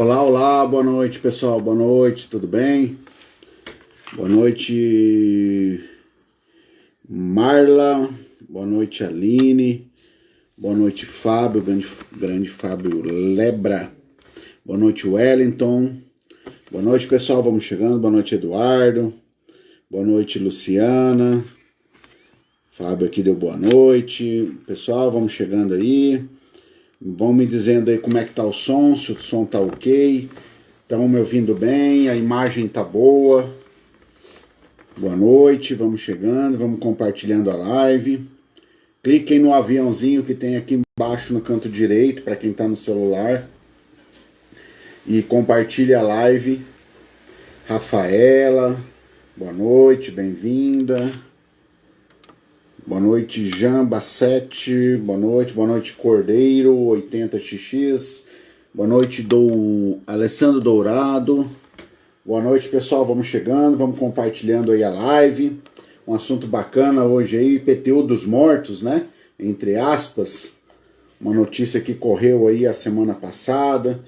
Olá, olá, boa noite pessoal, boa noite, tudo bem? Boa noite Marla, boa noite Aline, boa noite Fábio, grande Fábio Lebra, boa noite Wellington, boa noite pessoal, vamos chegando, boa noite Eduardo, boa noite Luciana, Fábio aqui deu boa noite, pessoal, vamos chegando aí. Vão me dizendo aí como é que tá o som, se o som tá ok, estão me ouvindo bem, a imagem tá boa. Boa noite, vamos chegando, vamos compartilhando a live. Cliquem no aviãozinho que tem aqui embaixo no canto direito, para quem tá no celular. E compartilhe a live. Rafaela, boa noite, bem-vinda. Boa noite, Jean Bassete, boa noite, Cordeiro, 80XX, boa noite, Alessandro Dourado, boa noite, pessoal, vamos chegando, vamos compartilhando aí a live, um assunto bacana hoje aí, IPTU dos mortos, né, entre aspas, uma notícia que correu aí a semana passada,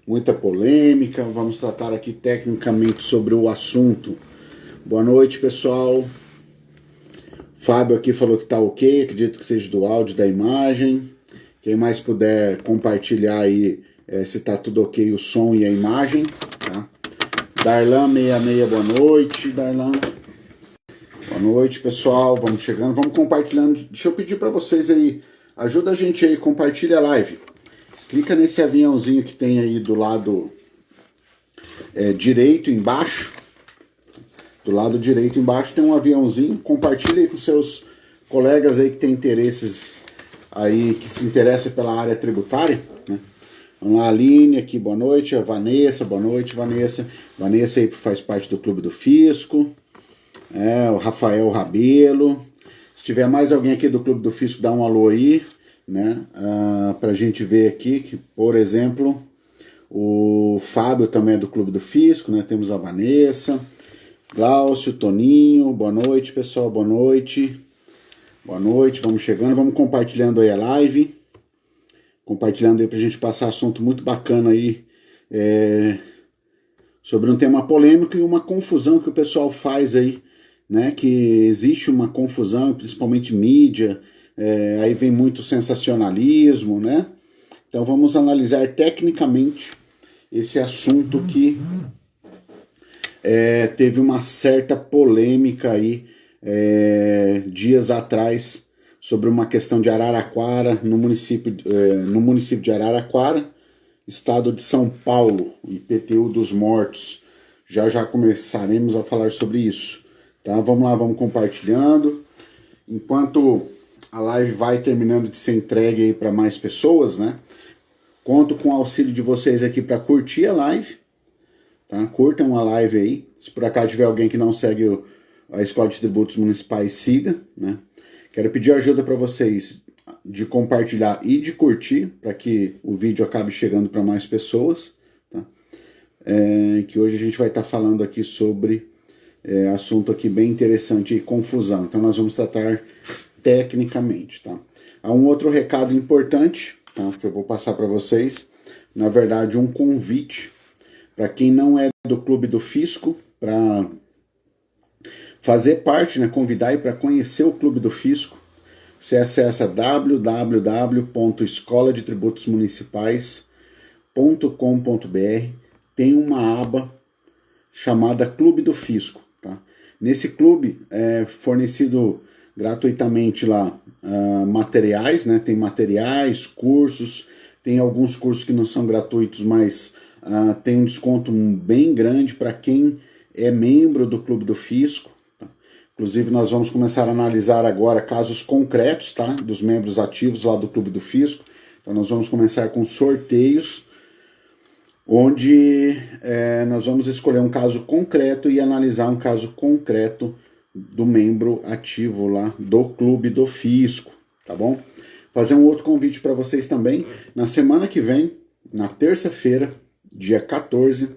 muita polêmica, vamos tratar aqui tecnicamente sobre o assunto. Boa noite, pessoal. Fábio aqui falou que tá ok, acredito que seja do áudio, da imagem. Quem mais puder compartilhar aí se tá tudo ok o som e a imagem, tá? Darlan 66, boa noite, Darlan. Boa noite, pessoal, vamos chegando, vamos compartilhando. Deixa eu pedir para vocês aí, ajuda a gente aí, compartilha a live. Clica nesse aviãozinho que tem aí do lado direito embaixo. Do lado direito embaixo tem um aviãozinho, compartilha aí com seus colegas aí que tem interesses aí, que se interessam pela área tributária, né? Vamos lá, Aline aqui, boa noite, a Vanessa, boa noite, Vanessa. Vanessa aí faz parte do Clube do Fisco, o Rafael Rabelo. Se tiver mais alguém aqui do Clube do Fisco, dá um alô aí, né? Pra gente ver aqui que, por exemplo, o Fábio também é do Clube do Fisco, né? Temos a Vanessa, Glaucio, Toninho, boa noite, pessoal, boa noite. Boa noite, vamos chegando, vamos compartilhando aí a live. Compartilhando aí pra gente passar assunto muito bacana aí sobre um tema polêmico e uma confusão que o pessoal faz aí, né? Que existe uma confusão, principalmente mídia, aí vem muito sensacionalismo, né? Então vamos analisar tecnicamente esse assunto que teve uma certa polêmica aí dias atrás sobre uma questão de Araraquara, no município de Araraquara, estado de São Paulo, IPTU dos mortos. Já começaremos a falar sobre isso, tá? Vamos lá, vamos compartilhando. Enquanto a live vai terminando de ser entregue aí para mais pessoas, né? Conto com o auxílio de vocês aqui para curtir a live. Tá? Curtam a live aí. Se por acaso tiver alguém que não segue a Escola de Tributos Municipais, siga, né? Quero pedir ajuda para vocês de compartilhar e de curtir, para que o vídeo acabe chegando para mais pessoas, tá? Que hoje a gente vai estar falando aqui sobre assunto aqui bem interessante e confusão. Então nós vamos tratar tecnicamente, tá? Há um outro recado importante, tá? Que eu vou passar para vocês. Na verdade, um convite para quem não é do Clube do Fisco, para fazer parte, né, convidar e para conhecer o Clube do Fisco, você acessa www.escoladetributosmunicipais.com.br, tem uma aba chamada Clube do Fisco, tá? Nesse clube é fornecido gratuitamente lá materiais, né? Tem materiais, cursos, tem alguns cursos que não são gratuitos, mas tem um desconto bem grande para quem é membro do Clube do Fisco. Tá? Inclusive nós vamos começar a analisar agora casos concretos, tá? Dos membros ativos lá do Clube do Fisco. Então nós vamos começar com sorteios, onde nós vamos escolher um caso concreto e analisar um caso concreto do membro ativo lá do Clube do Fisco, tá bom? Fazer um outro convite para vocês também. Na semana que vem, na terça-feira, dia 14,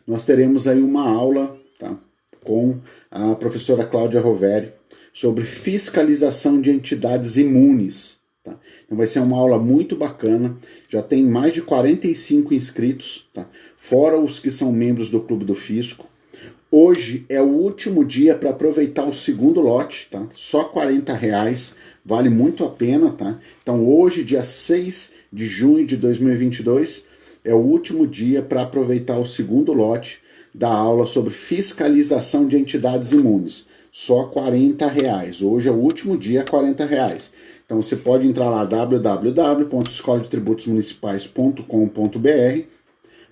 nós teremos aí uma aula, tá, com a professora Cláudia Roveri sobre fiscalização de entidades imunes. Tá? Então vai ser uma aula muito bacana, já tem mais de 45 inscritos, tá? Fora os que são membros do Clube do Fisco. Hoje é o último dia para aproveitar o segundo lote, tá? Só R$ 40, vale muito a pena, tá? Então hoje, dia 6 de junho de 2022, é o último dia para aproveitar o segundo lote da aula sobre fiscalização de entidades imunes. Só R$ 40. Hoje é o último dia, R$ 40. Então você pode entrar lá, www.escoladetributos-municipais.com.br,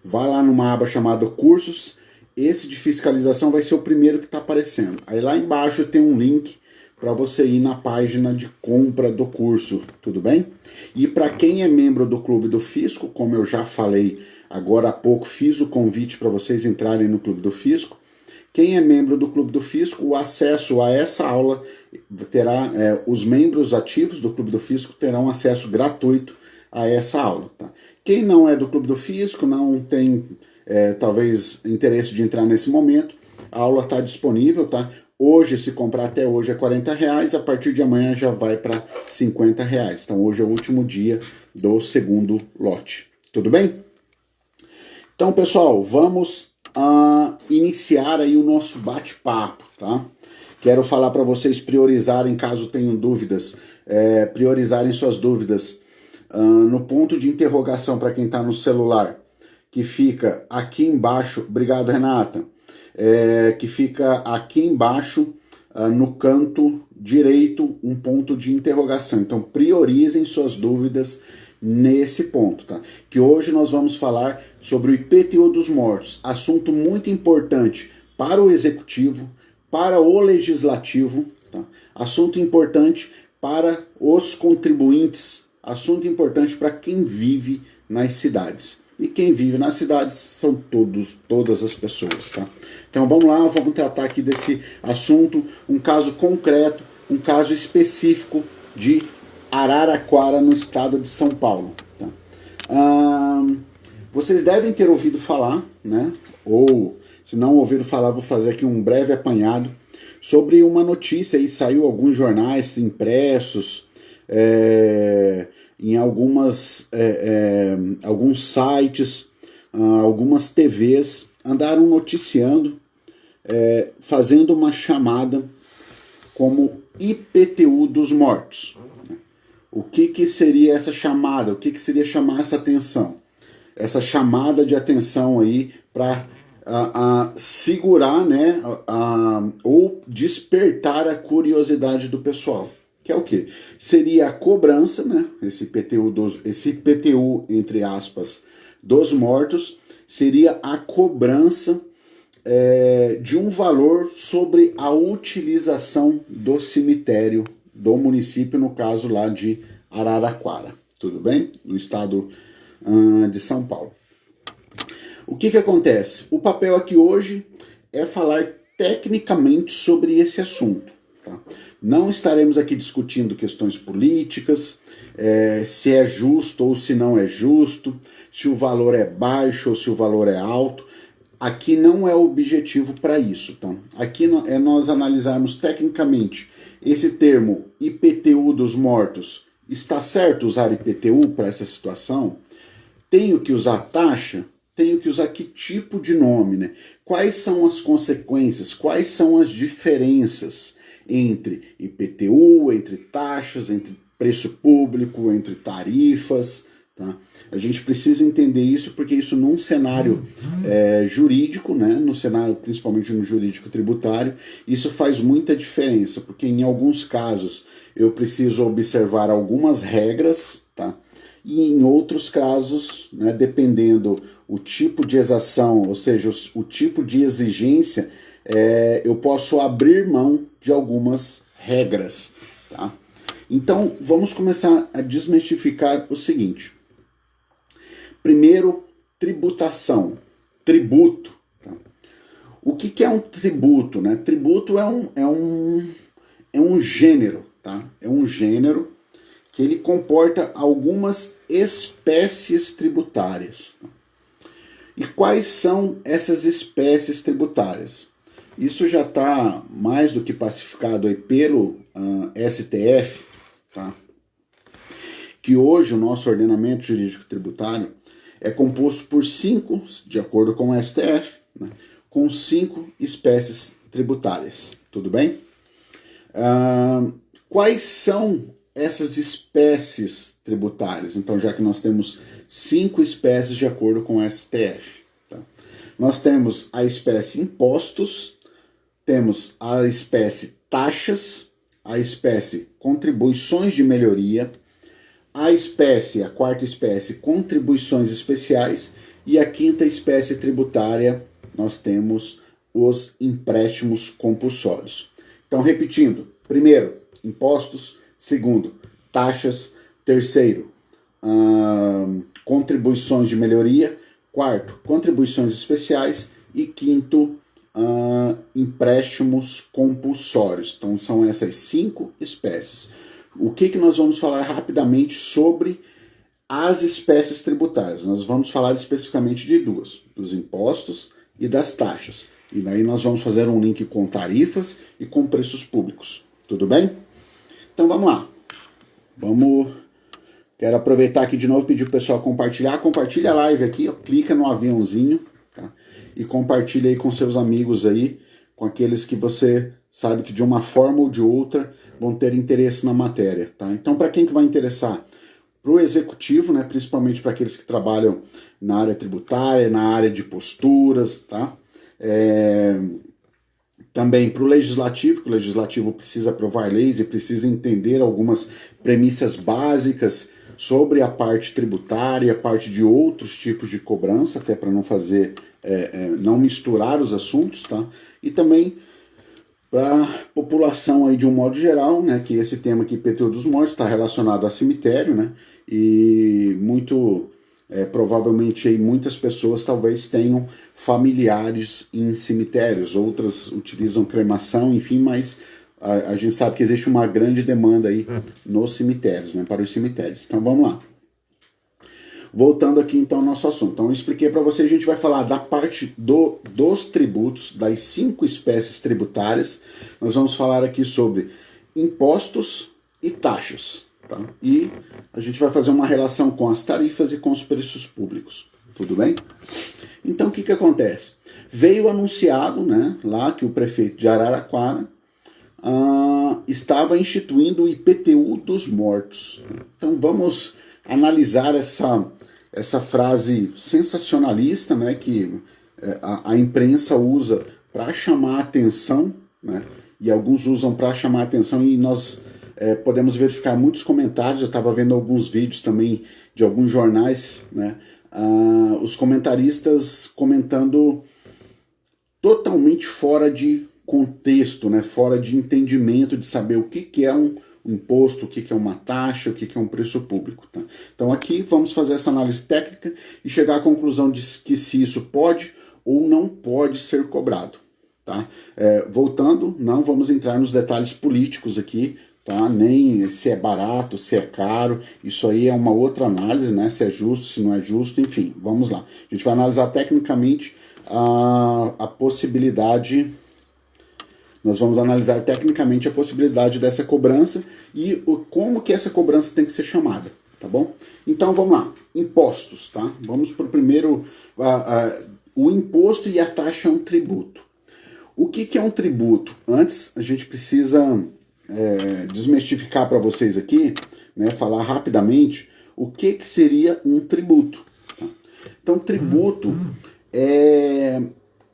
vai lá numa aba chamada cursos, esse de fiscalização vai ser o primeiro que está aparecendo. Aí lá embaixo tem um link para você ir na página de compra do curso, tudo bem? E para quem é membro do Clube do Fisco, como eu já falei agora há pouco, fiz o convite para vocês entrarem no Clube do Fisco. Quem é membro do Clube do Fisco, o acesso a essa aula terá, os membros ativos do Clube do Fisco terão acesso gratuito a essa aula. Tá? Quem não é do Clube do Fisco, não tem talvez interesse de entrar nesse momento, a aula está disponível, tá? Hoje, se comprar até hoje, é R$ 40, a partir de amanhã já vai para R$ 50. Então hoje é o último dia do segundo lote. Tudo bem? Então, pessoal, vamos iniciar aí o nosso bate-papo, tá? Quero falar para vocês priorizarem, caso tenham dúvidas, priorizarem suas dúvidas no ponto de interrogação para quem está no celular, que fica aqui embaixo. Obrigado, Renata. Que fica aqui embaixo, no canto direito, um ponto de interrogação. Então, priorizem suas dúvidas nesse ponto, tá? Que hoje nós vamos falar sobre o IPTU dos mortos, assunto muito importante para o executivo, para o legislativo, tá? Assunto importante para os contribuintes, assunto importante para quem vive nas cidades. E quem vive nas cidades são todas as pessoas, tá? Então vamos lá, vamos tratar aqui desse assunto, um caso concreto, um caso específico de Araraquara, no estado de São Paulo. Tá? Vocês devem ter ouvido falar, né? Ou se não ouviram falar, vou fazer aqui um breve apanhado sobre uma notícia aí, saiu em alguns jornais impressos, em alguns sites, algumas TVs andaram noticiando, fazendo uma chamada como IPTU dos mortos. O que seria essa chamada? O que seria chamar essa atenção? Essa chamada de atenção aí para segurar, né, ou despertar a curiosidade do pessoal. Que é o quê? Seria a cobrança, né, esse IPTU, entre aspas, dos mortos, seria a cobrança de um valor sobre a utilização do cemitério do município, no caso lá de Araraquara, tudo bem? No estado de São Paulo. O que acontece? O papel aqui hoje é falar tecnicamente sobre esse assunto. Tá? Não estaremos aqui discutindo questões políticas, se é justo ou se não é justo, se o valor é baixo ou se o valor é alto. Aqui não é o objetivo para isso. Tá? Aqui é nós analisarmos tecnicamente esse termo IPTU dos mortos. Está certo usar IPTU para essa situação? Tenho que usar taxa? Tenho que usar que tipo de nome? Né? Quais são as consequências? Quais são as diferenças entre IPTU, entre taxas, entre preço público, entre tarifas? Tá? A gente precisa entender isso porque isso num cenário jurídico, né? No cenário principalmente no jurídico tributário, isso faz muita diferença, porque em alguns casos eu preciso observar algumas regras, tá? E em outros casos, né, dependendo o tipo de exação, ou seja, o tipo de exigência, eu posso abrir mão de algumas regras. Tá? Então, vamos começar a desmistificar o seguinte. Primeiro, tributação, tributo. Tá? O que é um tributo? Né? Tributo é um gênero, tá? É um gênero que ele comporta algumas espécies tributárias. E quais são essas espécies tributárias? Isso já está mais do que pacificado aí pelo STF, tá? que hoje o nosso ordenamento jurídico tributário é composto por 5, de acordo com o STF, né, com 5 espécies tributárias, tudo bem? Quais são essas espécies tributárias? Então, já que nós temos 5 espécies de acordo com o STF, tá? Nós temos a espécie impostos, temos a espécie taxas, a espécie contribuições de melhoria, a quarta espécie, contribuições especiais, e a quinta espécie tributária, nós temos os empréstimos compulsórios. Então, repetindo, primeiro, impostos, segundo, taxas, terceiro, contribuições de melhoria, quarto, contribuições especiais e quinto, empréstimos compulsórios. Então, são essas 5 espécies. O que nós vamos falar rapidamente sobre as espécies tributárias? Nós vamos falar especificamente de 2, dos impostos e das taxas. E daí nós vamos fazer um link com tarifas e com preços públicos. Tudo bem? Então vamos lá. Quero aproveitar aqui de novo e pedir para o pessoal compartilhar. Compartilha a live aqui, ó, clica no aviãozinho, tá? E compartilha aí com seus amigos aí, com aqueles que você sabe que de uma forma ou de outra vão ter interesse na matéria, tá? Então, para quem que vai interessar? Para o executivo, né, principalmente para aqueles que trabalham na área tributária, na área de posturas, tá? Também para o legislativo, que o legislativo precisa aprovar leis e precisa entender algumas premissas básicas sobre a parte tributária, a parte de outros tipos de cobrança, até para não fazer, não misturar os assuntos, tá? E também para a população aí de um modo geral, né, que esse tema aqui, IPTU dos mortos, está relacionado a cemitério, né, e provavelmente aí muitas pessoas talvez tenham familiares em cemitérios, outras utilizam cremação, enfim, mas a gente sabe que existe uma grande demanda aí nos cemitérios, né, para os cemitérios. Então vamos lá. Voltando aqui então ao nosso assunto. Então eu expliquei para você, a gente vai falar da parte dos tributos, das 5 espécies tributárias. Nós vamos falar aqui sobre impostos e taxas, tá? E a gente vai fazer uma relação com as tarifas e com os preços públicos. Tudo bem? Então o que acontece? Veio anunciado, né, lá que o prefeito de Araraquara estava instituindo o IPTU dos mortos. Então vamos analisar essa frase sensacionalista, né, que a imprensa usa para chamar a atenção, né, e alguns usam para chamar a atenção, e nós podemos verificar muitos comentários. Eu estava vendo alguns vídeos também de alguns jornais, né, os comentaristas comentando totalmente fora de contexto, né, fora de entendimento de saber o que é um imposto, o que é uma taxa, o que é um preço público. Tá? Então aqui vamos fazer essa análise técnica e chegar à conclusão de que se isso pode ou não pode ser cobrado. Tá? Voltando, não vamos entrar nos detalhes políticos aqui, tá? Nem se é barato, se é caro, isso aí é uma outra análise, né? Se é justo, se não é justo, enfim, vamos lá. A gente vai analisar tecnicamente a possibilidade. Nós vamos analisar tecnicamente a possibilidade dessa cobrança e como que essa cobrança tem que ser chamada, tá bom? Então vamos lá, impostos, tá? Vamos para o primeiro, o imposto e a taxa é um tributo. O que é um tributo? Antes a gente precisa desmistificar para vocês aqui, né, falar rapidamente o que seria um tributo. Tá? Então tributo é,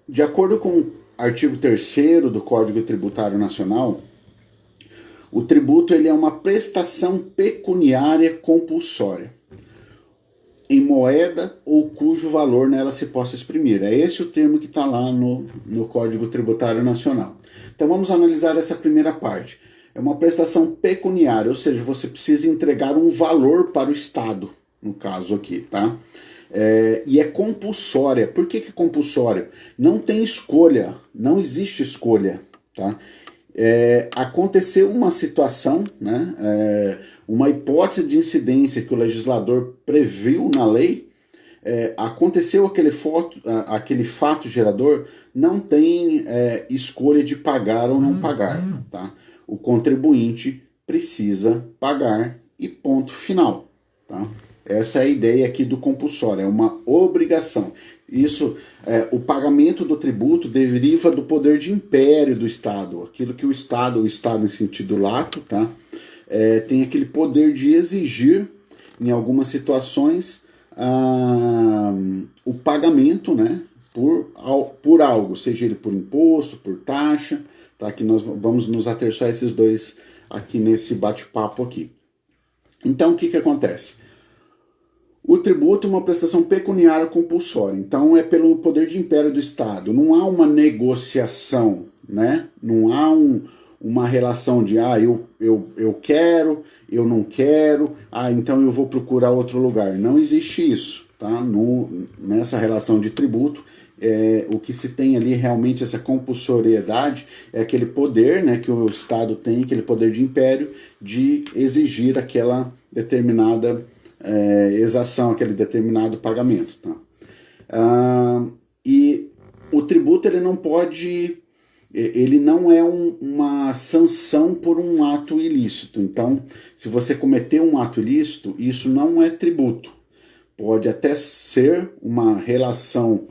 de acordo com artigo 3º do Código Tributário Nacional, o tributo ele é uma prestação pecuniária compulsória em moeda ou cujo valor nela se possa exprimir. É esse o termo que está lá no Código Tributário Nacional. Então vamos analisar essa primeira parte. É uma prestação pecuniária, ou seja, você precisa entregar um valor para o Estado, no caso aqui, tá? E é compulsória. Por que é compulsória? Não tem escolha, não existe escolha, tá? Aconteceu uma situação, né, uma hipótese de incidência que o legislador previu na lei, aconteceu aquele fato gerador, não tem escolha de pagar ou não pagar, tá? O contribuinte precisa pagar e ponto final. tá? Essa é a ideia aqui do compulsório, é uma obrigação. Isso, o pagamento do tributo deriva do poder de império do Estado, aquilo que o Estado em sentido lato, tá? Tem aquele poder de exigir, em algumas situações, o pagamento, né, por algo, seja ele por imposto, por taxa, tá? Que nós vamos nos ater só a esses dois aqui nesse bate-papo aqui. Então, o que acontece? O tributo é uma prestação pecuniária compulsória, então é pelo poder de império do Estado. Não há uma negociação, né? Não há uma relação de eu quero, eu não quero, então eu vou procurar outro lugar. Não existe isso, tá? Nessa relação de tributo, o que se tem ali realmente essa compulsoriedade é aquele poder, né, que o Estado tem, aquele poder de império de exigir aquela determinada exação, aquele determinado pagamento. Tá? E o tributo ele não pode, ele não é uma sanção por um ato ilícito. Então, se você cometer um ato ilícito, isso não é tributo. Pode até ser uma relação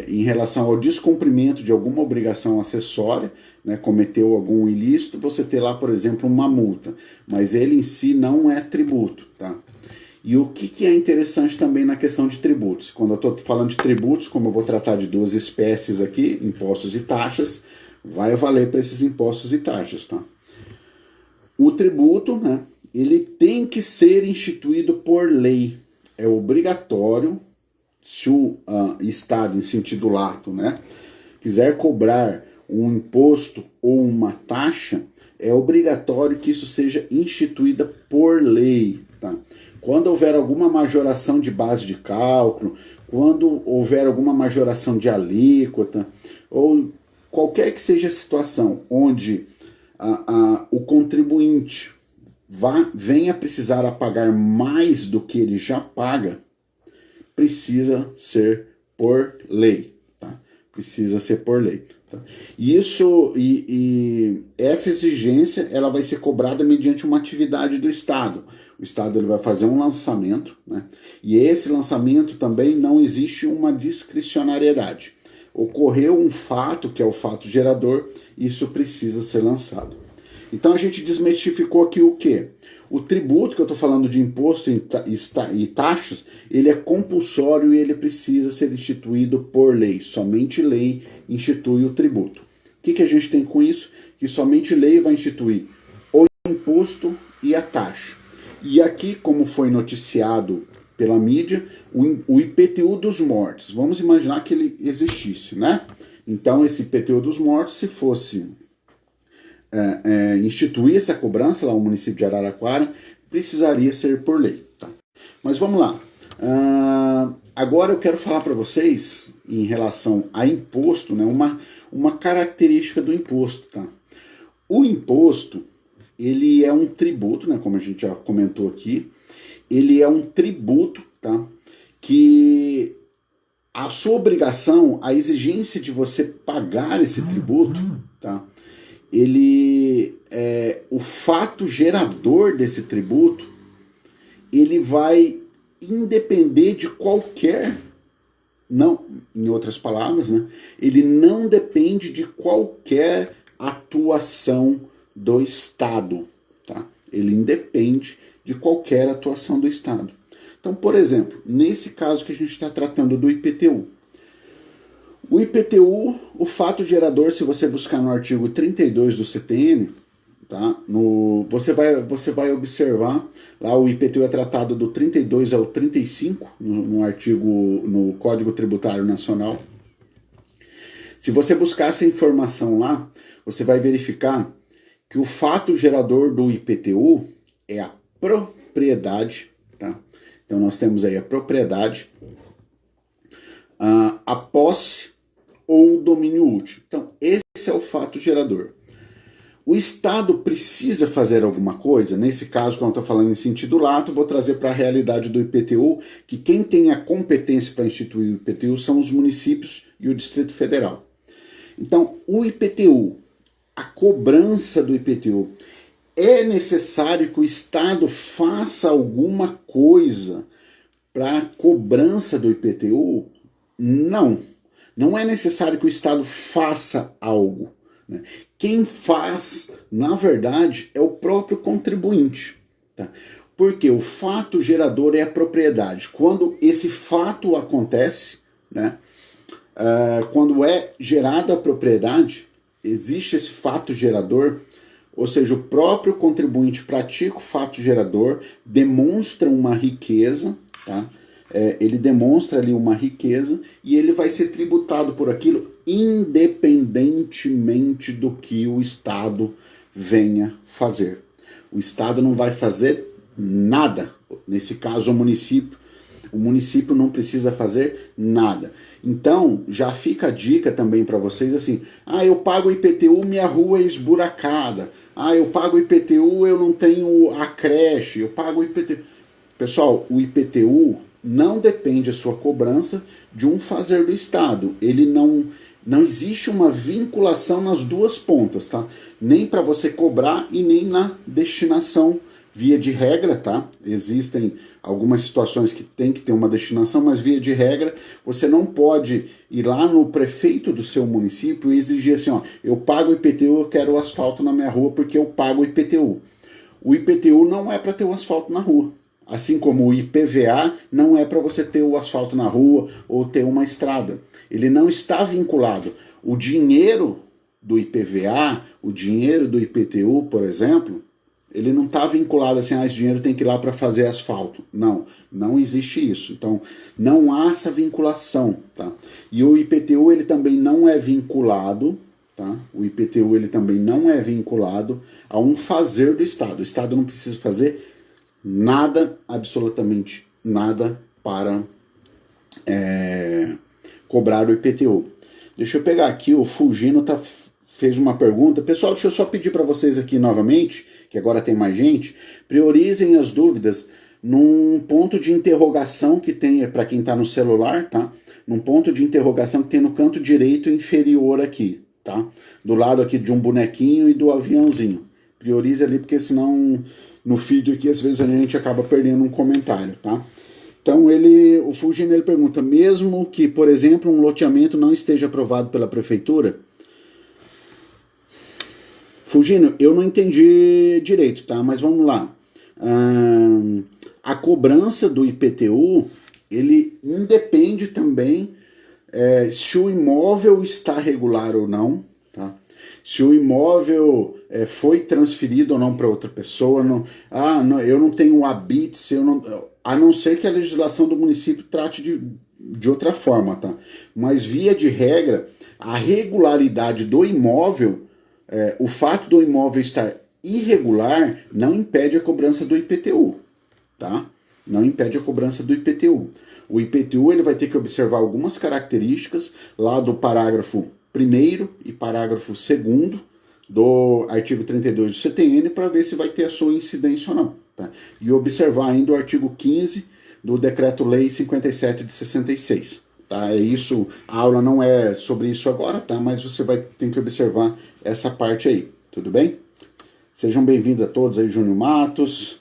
em relação ao descumprimento de alguma obrigação acessória, né, cometeu algum ilícito, você ter lá, por exemplo, uma multa, mas ele em si não é tributo, tá? E o que é interessante também na questão de tributos? Quando eu estou falando de tributos, como eu vou tratar de duas espécies aqui, impostos e taxas, vai valer para esses impostos e taxas, tá? O tributo, né, ele tem que ser instituído por lei, é obrigatório. Se o Estado, em sentido lato, né, quiser cobrar um imposto ou uma taxa, é obrigatório que isso seja instituída por lei. Tá? Quando houver alguma majoração de base de cálculo, quando houver alguma majoração de alíquota, ou qualquer que seja a situação onde o contribuinte venha precisar a pagar mais do que ele já paga, precisa ser por lei, tá? Precisa ser por lei. Tá? Isso e essa exigência ela vai ser cobrada mediante uma atividade do Estado. O Estado ele vai fazer um lançamento, né? E esse lançamento também não existe uma discricionariedade. Ocorreu um fato, que é o fato gerador, isso precisa ser lançado. Então a gente desmistificou aqui o quê? O tributo, que eu estou falando de imposto e taxas, ele é compulsório e ele precisa ser instituído por lei. Somente lei institui o tributo. O que a gente tem com isso? Que somente lei vai instituir o imposto e a taxa. E aqui, como foi noticiado pela mídia, o IPTU dos mortos. Vamos imaginar que ele existisse, né? Então, esse IPTU dos mortos, se fosse instituir essa cobrança lá no município de Araraquara, precisaria ser por lei. Tá? Mas vamos lá. Agora eu quero falar para vocês, em relação a imposto, né, uma característica do imposto. Tá? O imposto, ele é um tributo, né, como a gente já comentou aqui, ele é um tributo, tá, que a sua obrigação, a exigência de você pagar esse tributo, tá, o fato gerador desse tributo, ele vai independer de qualquer, não, em outras palavras, né, ele não depende de qualquer atuação do Estado, tá? Ele independe de qualquer atuação do Estado. Então, por exemplo, nesse caso que a gente está tratando do IPTU, o IPTU, o fato gerador, se você buscar no artigo 32 do CTN, tá? Você vai observar, lá o IPTU é tratado do 32 ao 35, no Código Tributário Nacional. Se você buscar essa informação lá, você vai verificar que o fato gerador do IPTU é a propriedade, tá? Então nós temos aí a propriedade, a posse ou o domínio útil. Então esse é o fato gerador. O Estado precisa fazer alguma coisa? Nesse caso, quando eu estou falando em sentido lato, vou trazer para a realidade do IPTU, que quem tem a competência para instituir o IPTU são os municípios e o Distrito Federal. Então, o IPTU, a cobrança do IPTU, É necessário que o Estado faça alguma coisa para a cobrança do IPTU? Não. Não é necessário que o Estado faça algo, né? Quem faz, na verdade, é o próprio contribuinte. Tá? Porque o fato gerador é a propriedade. Quando esse fato acontece, né, quando é gerada a propriedade, existe esse fato gerador, ou seja, o próprio contribuinte pratica o fato gerador, demonstra uma riqueza, tá? Ele demonstra ali uma riqueza e ele vai ser tributado por aquilo independentemente do que o Estado venha fazer. O Estado não vai fazer nada. Nesse caso, o município não precisa fazer nada. Então, já fica a dica também para vocês assim: eu pago IPTU, minha rua é esburacada. Eu pago IPTU, eu não tenho a creche. Eu pago IPTU. Pessoal, o IPTU não depende a sua cobrança de um fazer do Estado. Ele não existe uma vinculação nas duas pontas, tá? Nem para você cobrar e nem na destinação. Via de regra, tá? Existem algumas situações que tem que ter uma destinação, mas via de regra, você não pode ir lá no prefeito do seu município e exigir assim, eu pago o IPTU, eu quero o asfalto na minha rua porque eu pago o IPTU. O IPTU não é para ter o asfalto na rua. Assim como o IPVA não é para você ter o asfalto na rua ou ter uma estrada. Ele não está vinculado. O dinheiro do IPVA, o dinheiro do IPTU, por exemplo, ele não está vinculado assim, esse dinheiro tem que ir lá para fazer asfalto. Não existe isso. Então, não há essa vinculação, tá? E o IPTU, ele também não é vinculado, tá? O IPTU, ele também não é vinculado a um fazer do Estado. O Estado não precisa fazer nada, absolutamente nada, para cobrar o IPTU. Deixa eu pegar aqui, o Fulgino fez uma pergunta. Pessoal, deixa eu só pedir para vocês aqui novamente, que agora tem mais gente, priorizem as dúvidas num ponto de interrogação que tem, para quem está no celular, tá? Num ponto de interrogação que tem no canto direito inferior aqui, tá? Do lado aqui de um bonequinho e do aviãozinho. Priorize ali, porque senão no feed aqui às vezes a gente acaba perdendo um comentário, tá? Então o Fulgino, ele pergunta: mesmo que, por exemplo, um loteamento não esteja aprovado pela prefeitura? Fulgino, eu não entendi direito, tá? Mas vamos lá. A cobrança do IPTU, ele independe também se o imóvel está regular ou não, tá? Se o imóvel foi transferido ou não para outra pessoa. Não, eu não tenho o habite, a não ser que a legislação do município trate de outra forma, tá? Mas via de regra, a regularidade do imóvel, o fato do imóvel estar irregular não impede a cobrança do IPTU, tá? Não impede a cobrança do IPTU. O IPTU, ele vai ter que observar algumas características lá do parágrafo 1º e parágrafo 2º do artigo 32 do CTN para ver se vai ter a sua incidência ou não, tá? E observar ainda o artigo 15 do Decreto-Lei 57 de 66. Tá? Isso, a aula não é sobre isso agora, tá? Mas você vai ter que observar essa parte aí, tudo bem? Sejam bem-vindos a todos aí, Júnior Matos,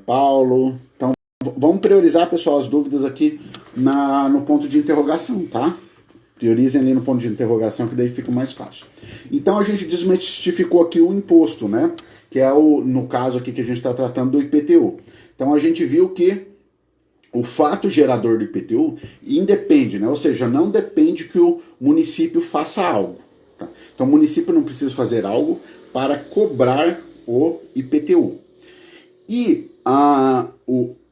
Paulo. Então, vamos priorizar, pessoal, as dúvidas aqui no ponto de interrogação, tá? Priorizem ali no ponto de interrogação, que daí fica mais fácil. Então, a gente desmistificou aqui o imposto, né? Que é no caso aqui que a gente está tratando do IPTU. Então, a gente viu que o fato gerador do IPTU independe, né? Ou seja, não depende que o município faça algo. Tá? Então, o município não precisa fazer algo para cobrar o IPTU. E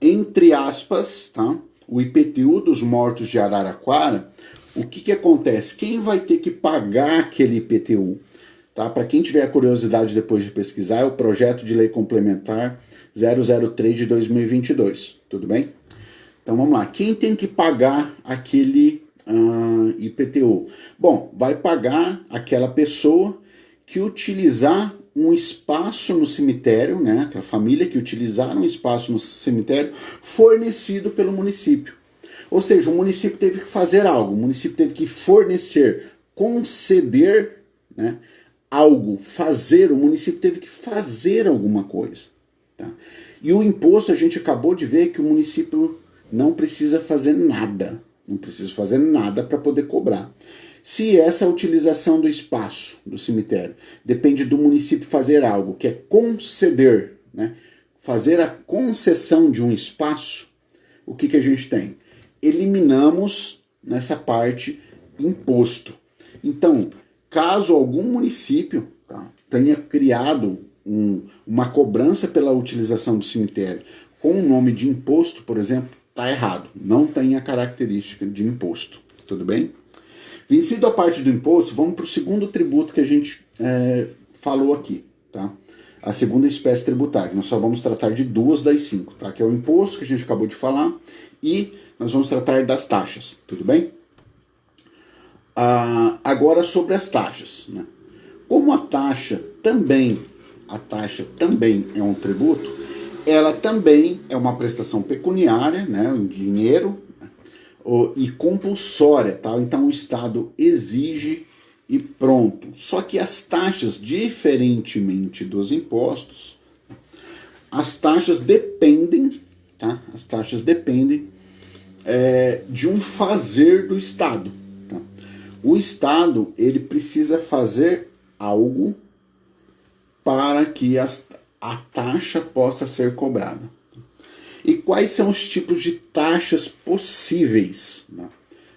entre aspas, tá? O IPTU dos mortos de Araraquara, o que acontece? Quem vai ter que pagar aquele IPTU? Tá? Para quem tiver curiosidade depois de pesquisar, é o Projeto de Lei Complementar 003 de 2022, tudo bem? Então vamos lá, quem tem que pagar aquele IPTU? Bom, vai pagar aquela pessoa que utilizar um espaço no cemitério, né? Aquela família que utilizar um espaço no cemitério fornecido pelo município. Ou seja, o município teve que fazer algo, o município teve que fornecer, conceder, né, algo, fazer, o município teve que fazer alguma coisa. Tá? E o imposto, a gente acabou de ver que o município não precisa fazer nada. Não precisa fazer nada para poder cobrar. Se essa utilização do espaço do cemitério depende do município fazer algo, que é conceder, né? Fazer a concessão de um espaço, o que a gente tem? Eliminamos nessa parte imposto. Então, caso algum município, tá, tenha criado uma cobrança pela utilização do cemitério com o nome de imposto, por exemplo, está errado. Não tem a característica de imposto. Tudo bem? Vencido a parte do imposto, vamos para o segundo tributo que a gente falou aqui. Tá? A segunda espécie tributária. Nós só vamos tratar de 2 das 5, tá? Que é o imposto que a gente acabou de falar e nós vamos tratar das taxas. Tudo bem? Agora sobre as taxas. Né? Como a taxa também é um tributo, ela também é uma prestação pecuniária, né, em dinheiro, e compulsória, tá? Então o Estado exige e pronto. Só que as taxas, diferentemente dos impostos, as taxas dependem, tá? As taxas dependem de um fazer do Estado. Tá? O Estado, ele precisa fazer algo para que a taxa possa ser cobrada. E quais são os tipos de taxas possíveis? Né?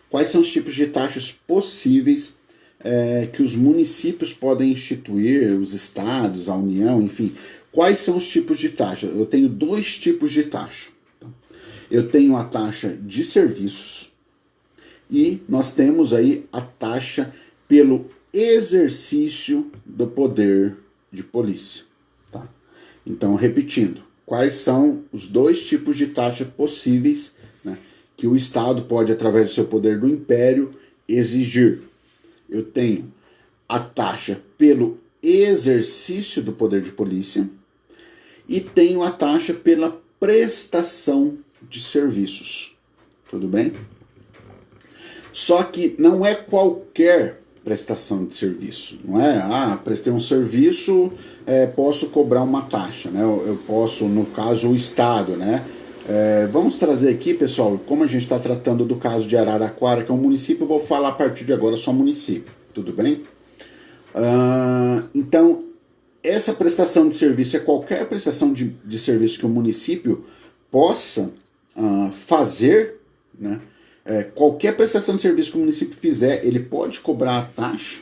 Quais são os tipos de taxas possíveis que os municípios podem instituir, os estados, a União, enfim. Quais são os tipos de taxa? Eu tenho 2 tipos de taxa. Tá? Eu tenho a taxa de serviços e nós temos aí a taxa pelo exercício do poder de polícia. Tá? Então, repetindo, quais são os 2 tipos de taxa possíveis, né, que o Estado pode, através do seu poder do império, exigir? Eu tenho a taxa pelo exercício do poder de polícia e tenho a taxa pela prestação de serviços. Tudo bem? Só que não é qualquer prestação de serviço, não é? Prestei um serviço, posso cobrar uma taxa, né? Eu posso, no caso, o Estado, né? Vamos trazer aqui, pessoal, como a gente está tratando do caso de Araraquara, que é um município, eu vou falar a partir de agora só município, tudo bem? Então, essa prestação de serviço é qualquer prestação de serviço que o município possa fazer, né? Qualquer prestação de serviço que o município fizer, ele pode cobrar a taxa?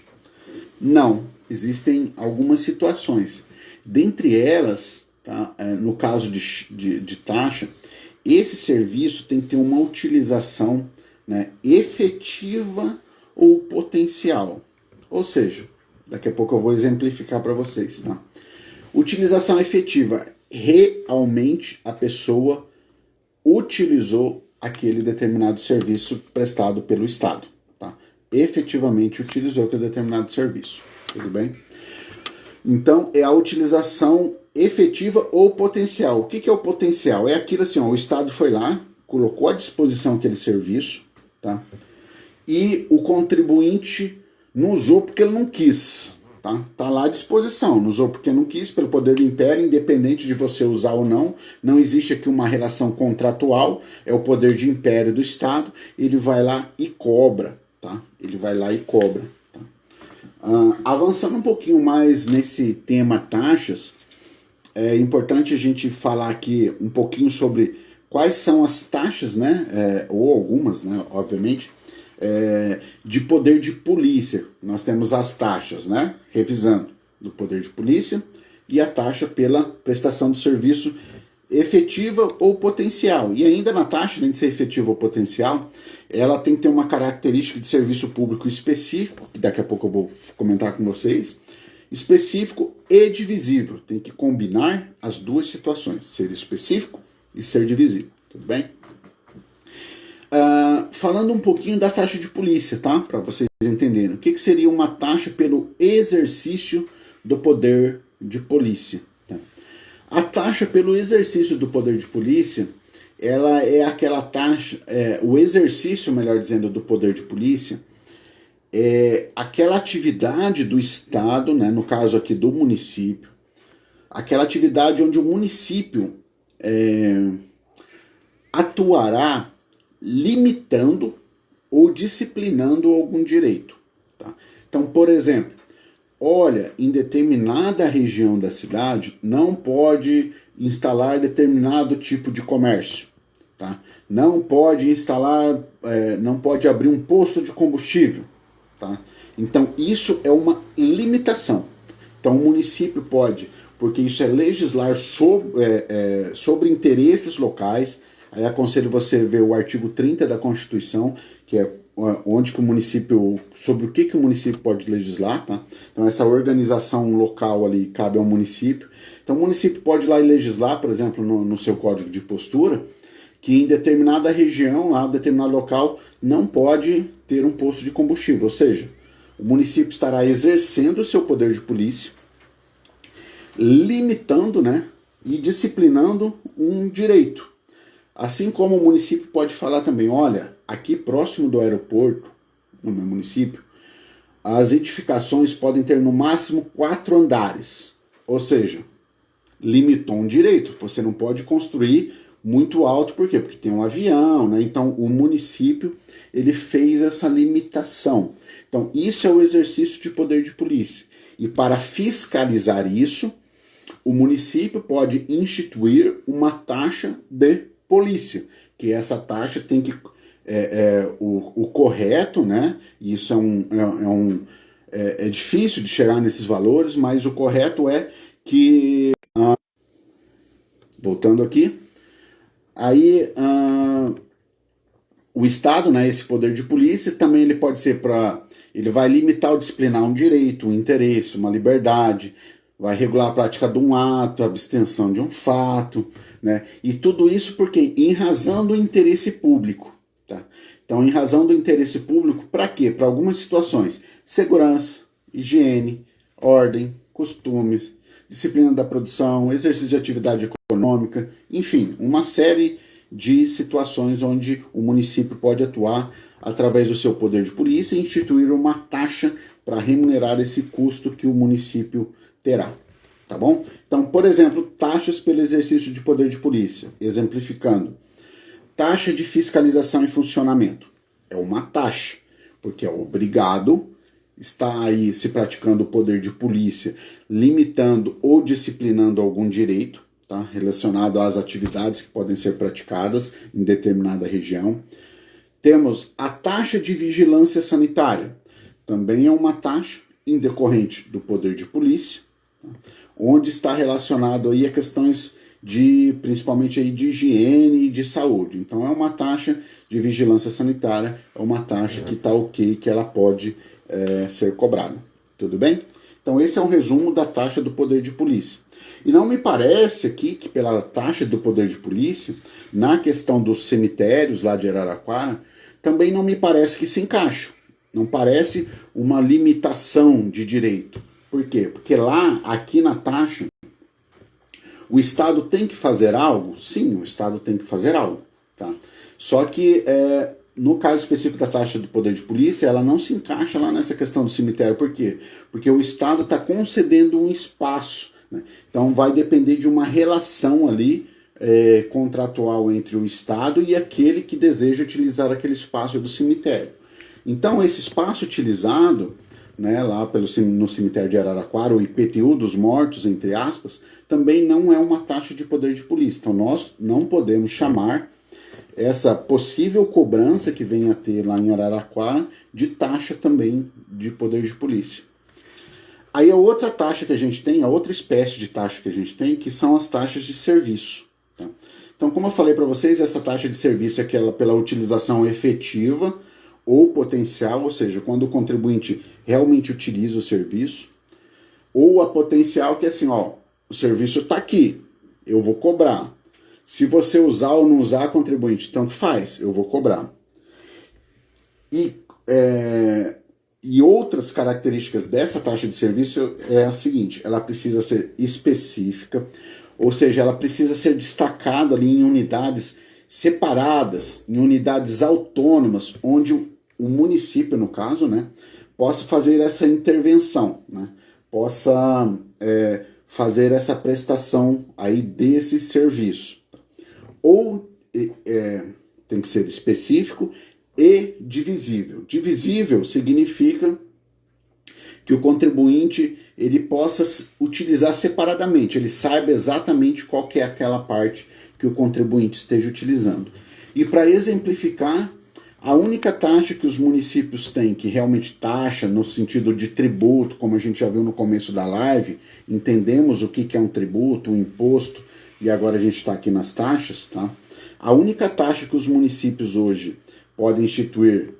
Não, existem algumas situações. Dentre elas, tá, no caso de taxa, esse serviço tem que ter uma utilização, né, efetiva ou potencial. Ou seja, daqui a pouco eu vou exemplificar para vocês. Tá? Utilização efetiva, realmente a pessoa utilizou aquele determinado serviço prestado pelo Estado. Tá? Efetivamente utilizou aquele determinado serviço. Tudo bem? Então, é a utilização efetiva ou potencial. O que é o potencial? É aquilo assim, ó, o Estado foi lá, colocou à disposição aquele serviço, tá? E o contribuinte não usou porque ele não quis. Tá lá à disposição, não usou porque não quis, pelo poder do império, independente de você usar ou não, não existe aqui uma relação contratual, é o poder de império do Estado, ele vai lá e cobra, tá? Ele vai lá e cobra. Tá? Avançando um pouquinho mais nesse tema taxas, é importante a gente falar aqui um pouquinho sobre quais são as taxas, né? Ou algumas, né? Obviamente, de poder de polícia. Nós temos as taxas, né? Revisando, do poder de polícia e a taxa pela prestação de serviço efetiva ou potencial. E ainda na taxa, além de ser efetiva ou potencial, ela tem que ter uma característica de serviço público específico, que daqui a pouco eu vou comentar com vocês, específico e divisível. Tem que combinar as 2 situações, ser específico e ser divisível. Tudo bem? Falando um pouquinho da taxa de polícia, tá? Para vocês entenderem. O que seria uma taxa pelo exercício do poder de polícia? Tá? A taxa pelo exercício do poder de polícia, ela é aquela taxa, o exercício, melhor dizendo, do poder de polícia, aquela atividade do Estado, né, no caso aqui do município, aquela atividade onde o município atuará limitando ou disciplinando algum direito. Tá? Então, por exemplo, olha, em determinada região da cidade não pode instalar determinado tipo de comércio. Tá? Não pode instalar, não pode abrir um posto de combustível. Tá? Então, isso é uma limitação. Então, o município pode, porque isso é legislar sobre interesses locais. Aí aconselho você ver o artigo 30 da Constituição, que é onde que o município, sobre o que o município pode legislar, tá? Então essa organização local ali cabe ao município. Então o município pode ir lá e legislar, por exemplo, no seu código de postura, que em determinada região, lá, determinado local, não pode ter um posto de combustível. Ou seja, o município estará exercendo o seu poder de polícia, limitando, né, e disciplinando um direito. Assim como o município pode falar também, olha, aqui próximo do aeroporto, no meu município, as edificações podem ter no máximo 4 andares. Ou seja, limitou um direito. Você não pode construir muito alto, por quê? Porque tem um avião, né? Então o município ele fez essa limitação. Então isso é o exercício de poder de polícia. E para fiscalizar isso, o município pode instituir uma taxa de polícia, que essa taxa tem que o correto, né? Isso é difícil de chegar nesses valores, mas o correto é que voltando aqui, aí o Estado, né? Esse poder de polícia também ele pode ser ele vai limitar ou disciplinar um direito, um interesse, uma liberdade, vai regular a prática de um ato, a abstenção de um fato, né? E tudo isso porque em razão do interesse público. Tá? Então, em razão do interesse público, para quê? Para algumas situações: segurança, higiene, ordem, costumes, disciplina da produção, exercício de atividade econômica, enfim, uma série de situações onde o município pode atuar através do seu poder de polícia e instituir uma taxa para remunerar esse custo que o município terá, tá bom? Então, por exemplo, taxas pelo exercício de poder de polícia, exemplificando. Taxa de fiscalização e funcionamento. É uma taxa, porque é obrigado, está aí se praticando o poder de polícia, limitando ou disciplinando algum direito, tá? Relacionado às atividades que podem ser praticadas em determinada região. Temos a taxa de vigilância sanitária. Também é uma taxa indecorrente do poder de polícia, onde está relacionado aí a questões principalmente aí de higiene e de saúde. Então é uma taxa de vigilância sanitária, é uma taxa que está ok, que ela pode ser cobrada. Tudo bem? Então esse é um resumo da taxa do poder de polícia. E não me parece aqui que pela taxa do poder de polícia, na questão dos cemitérios lá de Araraquara, também não me parece que se encaixa. Não parece uma limitação de direito. Por quê? Porque lá, aqui na taxa, o Estado tem que fazer algo? Sim, o Estado tem que fazer algo. Tá? Só que, no caso específico da taxa do poder de polícia, ela não se encaixa lá nessa questão do cemitério. Por quê? Porque o Estado está concedendo um espaço. Né? Então, vai depender de uma relação ali contratual entre o Estado e aquele que deseja utilizar aquele espaço do cemitério. Então, esse espaço utilizado, né, lá no cemitério de Araraquara, o IPTU dos mortos, entre aspas, também não é uma taxa de poder de polícia. Então nós não podemos chamar essa possível cobrança que venha a ter lá em Araraquara de taxa também de poder de polícia. Aí a outra taxa que a gente tem, a outra espécie de taxa que a gente tem, que são as taxas de serviço. Tá? Então, como eu falei para vocês, essa taxa de serviço é aquela pela utilização efetiva ou potencial, ou seja, quando o contribuinte realmente utiliza o serviço, ou a potencial, que é assim, ó, o serviço está aqui, eu vou cobrar. Se você usar ou não usar, contribuinte, tanto faz, eu vou cobrar. E outras características dessa taxa de serviço é a seguinte: ela precisa ser específica, ou seja, ela precisa ser destacada ali em unidades separadas, em unidades autônomas, onde o município, no caso, né, possa fazer essa intervenção, né? Possa fazer essa prestação aí desse serviço. Ou tem que ser específico e divisível. Divisível significa que o contribuinte ele possa utilizar separadamente, ele saiba exatamente qual que é aquela parte que o contribuinte esteja utilizando. E para exemplificar, a única taxa que os municípios têm, que realmente taxa no sentido de tributo, como a gente já viu no começo da live, entendemos o que é um tributo, um imposto, e agora a gente está aqui nas taxas, tá? A única taxa que os municípios hoje podem instituir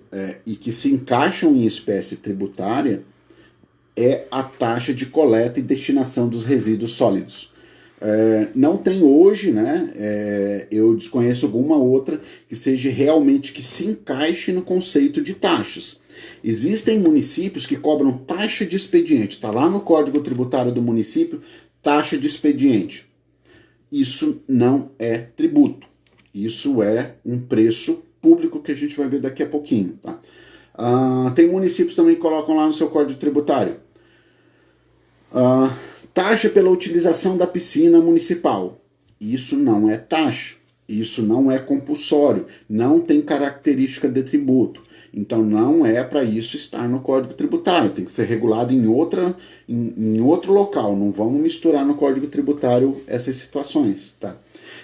e que se encaixam em espécie tributária é a taxa de coleta e destinação dos resíduos sólidos. Não tem hoje, né? Eu desconheço alguma outra que seja realmente que se encaixe no conceito de taxas. Existem municípios que cobram taxa de expediente, está lá no Código Tributário do município, taxa de expediente. Isso não é tributo, isso é um preço público que a gente vai ver daqui a pouquinho. Tá? Tem municípios também que colocam lá no seu Código Tributário. Taxa pela utilização da piscina municipal. Isso não é taxa, isso não é compulsório, não tem característica de tributo. Então não é para isso estar no Código Tributário, tem que ser regulado em outro local, não vamos misturar no Código Tributário essas situações. Tá?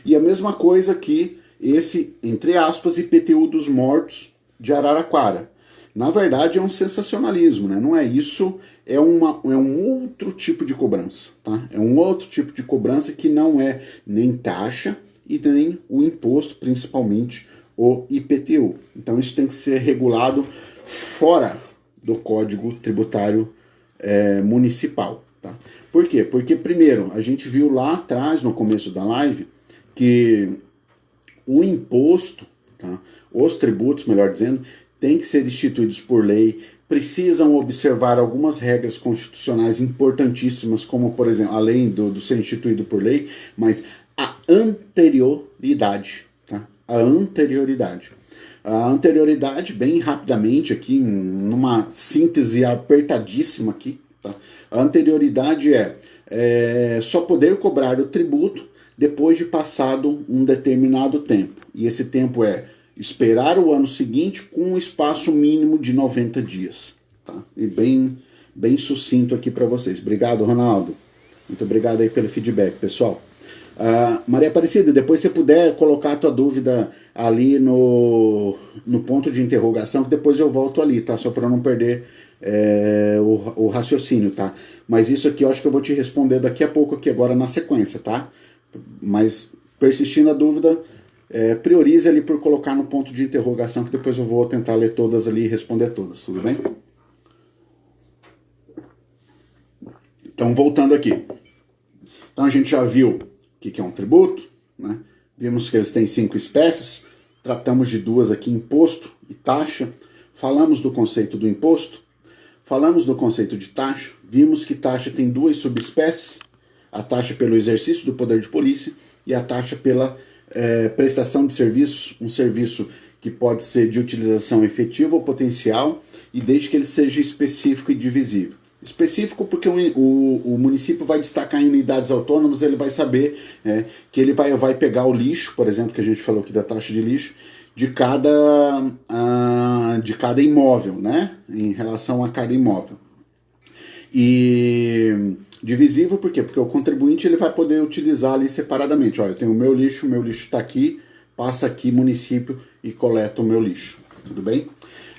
E a mesma coisa que esse, entre aspas, IPTU dos mortos de Araraquara. Na verdade é um sensacionalismo, né? Não é isso, é um outro tipo de cobrança, tá? É um outro tipo de cobrança que não é nem taxa e nem o imposto, principalmente o IPTU. Então isso tem que ser regulado fora do Código Tributário Municipal, tá? Por quê? Porque primeiro, a gente viu lá atrás, no começo da live, que o imposto, tá? Os tributos, melhor dizendo, têm que ser instituídos por lei, precisam observar algumas regras constitucionais importantíssimas, como, por exemplo, além do ser instituído por lei, mas a anterioridade. Tá? A anterioridade. A anterioridade, bem rapidamente aqui, numa síntese apertadíssima aqui, tá? A anterioridade é só poder cobrar o tributo depois de passado um determinado tempo. E esse tempo é esperar o ano seguinte com um espaço mínimo de 90 dias. Tá? E bem sucinto aqui para vocês. Obrigado, Ronaldo. Muito obrigado aí pelo feedback, pessoal. Maria Aparecida, depois você puder colocar a tua dúvida ali no ponto de interrogação, que depois eu volto ali, tá? Só para não perder o raciocínio, tá? Mas isso aqui eu acho que eu vou te responder daqui a pouco, aqui agora na sequência, tá? Mas persistindo a dúvida, priorize ali por colocar no ponto de interrogação, que depois eu vou tentar ler todas ali e responder todas, tudo bem? Então, voltando aqui. Então, a gente já viu o que é um tributo, né? Vimos que eles têm 5 espécies, tratamos de 2 aqui, imposto e taxa, falamos do conceito do imposto, falamos do conceito de taxa, vimos que taxa tem 2 subespécies, a taxa pelo exercício do poder de polícia e a taxa pela prestação de serviços, um serviço que pode ser de utilização efetiva ou potencial, e desde que ele seja específico e divisível. Específico porque o município vai destacar em unidades autônomas, ele vai saber que ele vai pegar o lixo, por exemplo, que a gente falou aqui da taxa de lixo, de cada imóvel, né? Em relação a cada imóvel. E divisível por quê? Porque o contribuinte ele vai poder utilizar ali separadamente. Ó, eu tenho o meu lixo está aqui, passa aqui município e coleta o meu lixo. Tudo bem?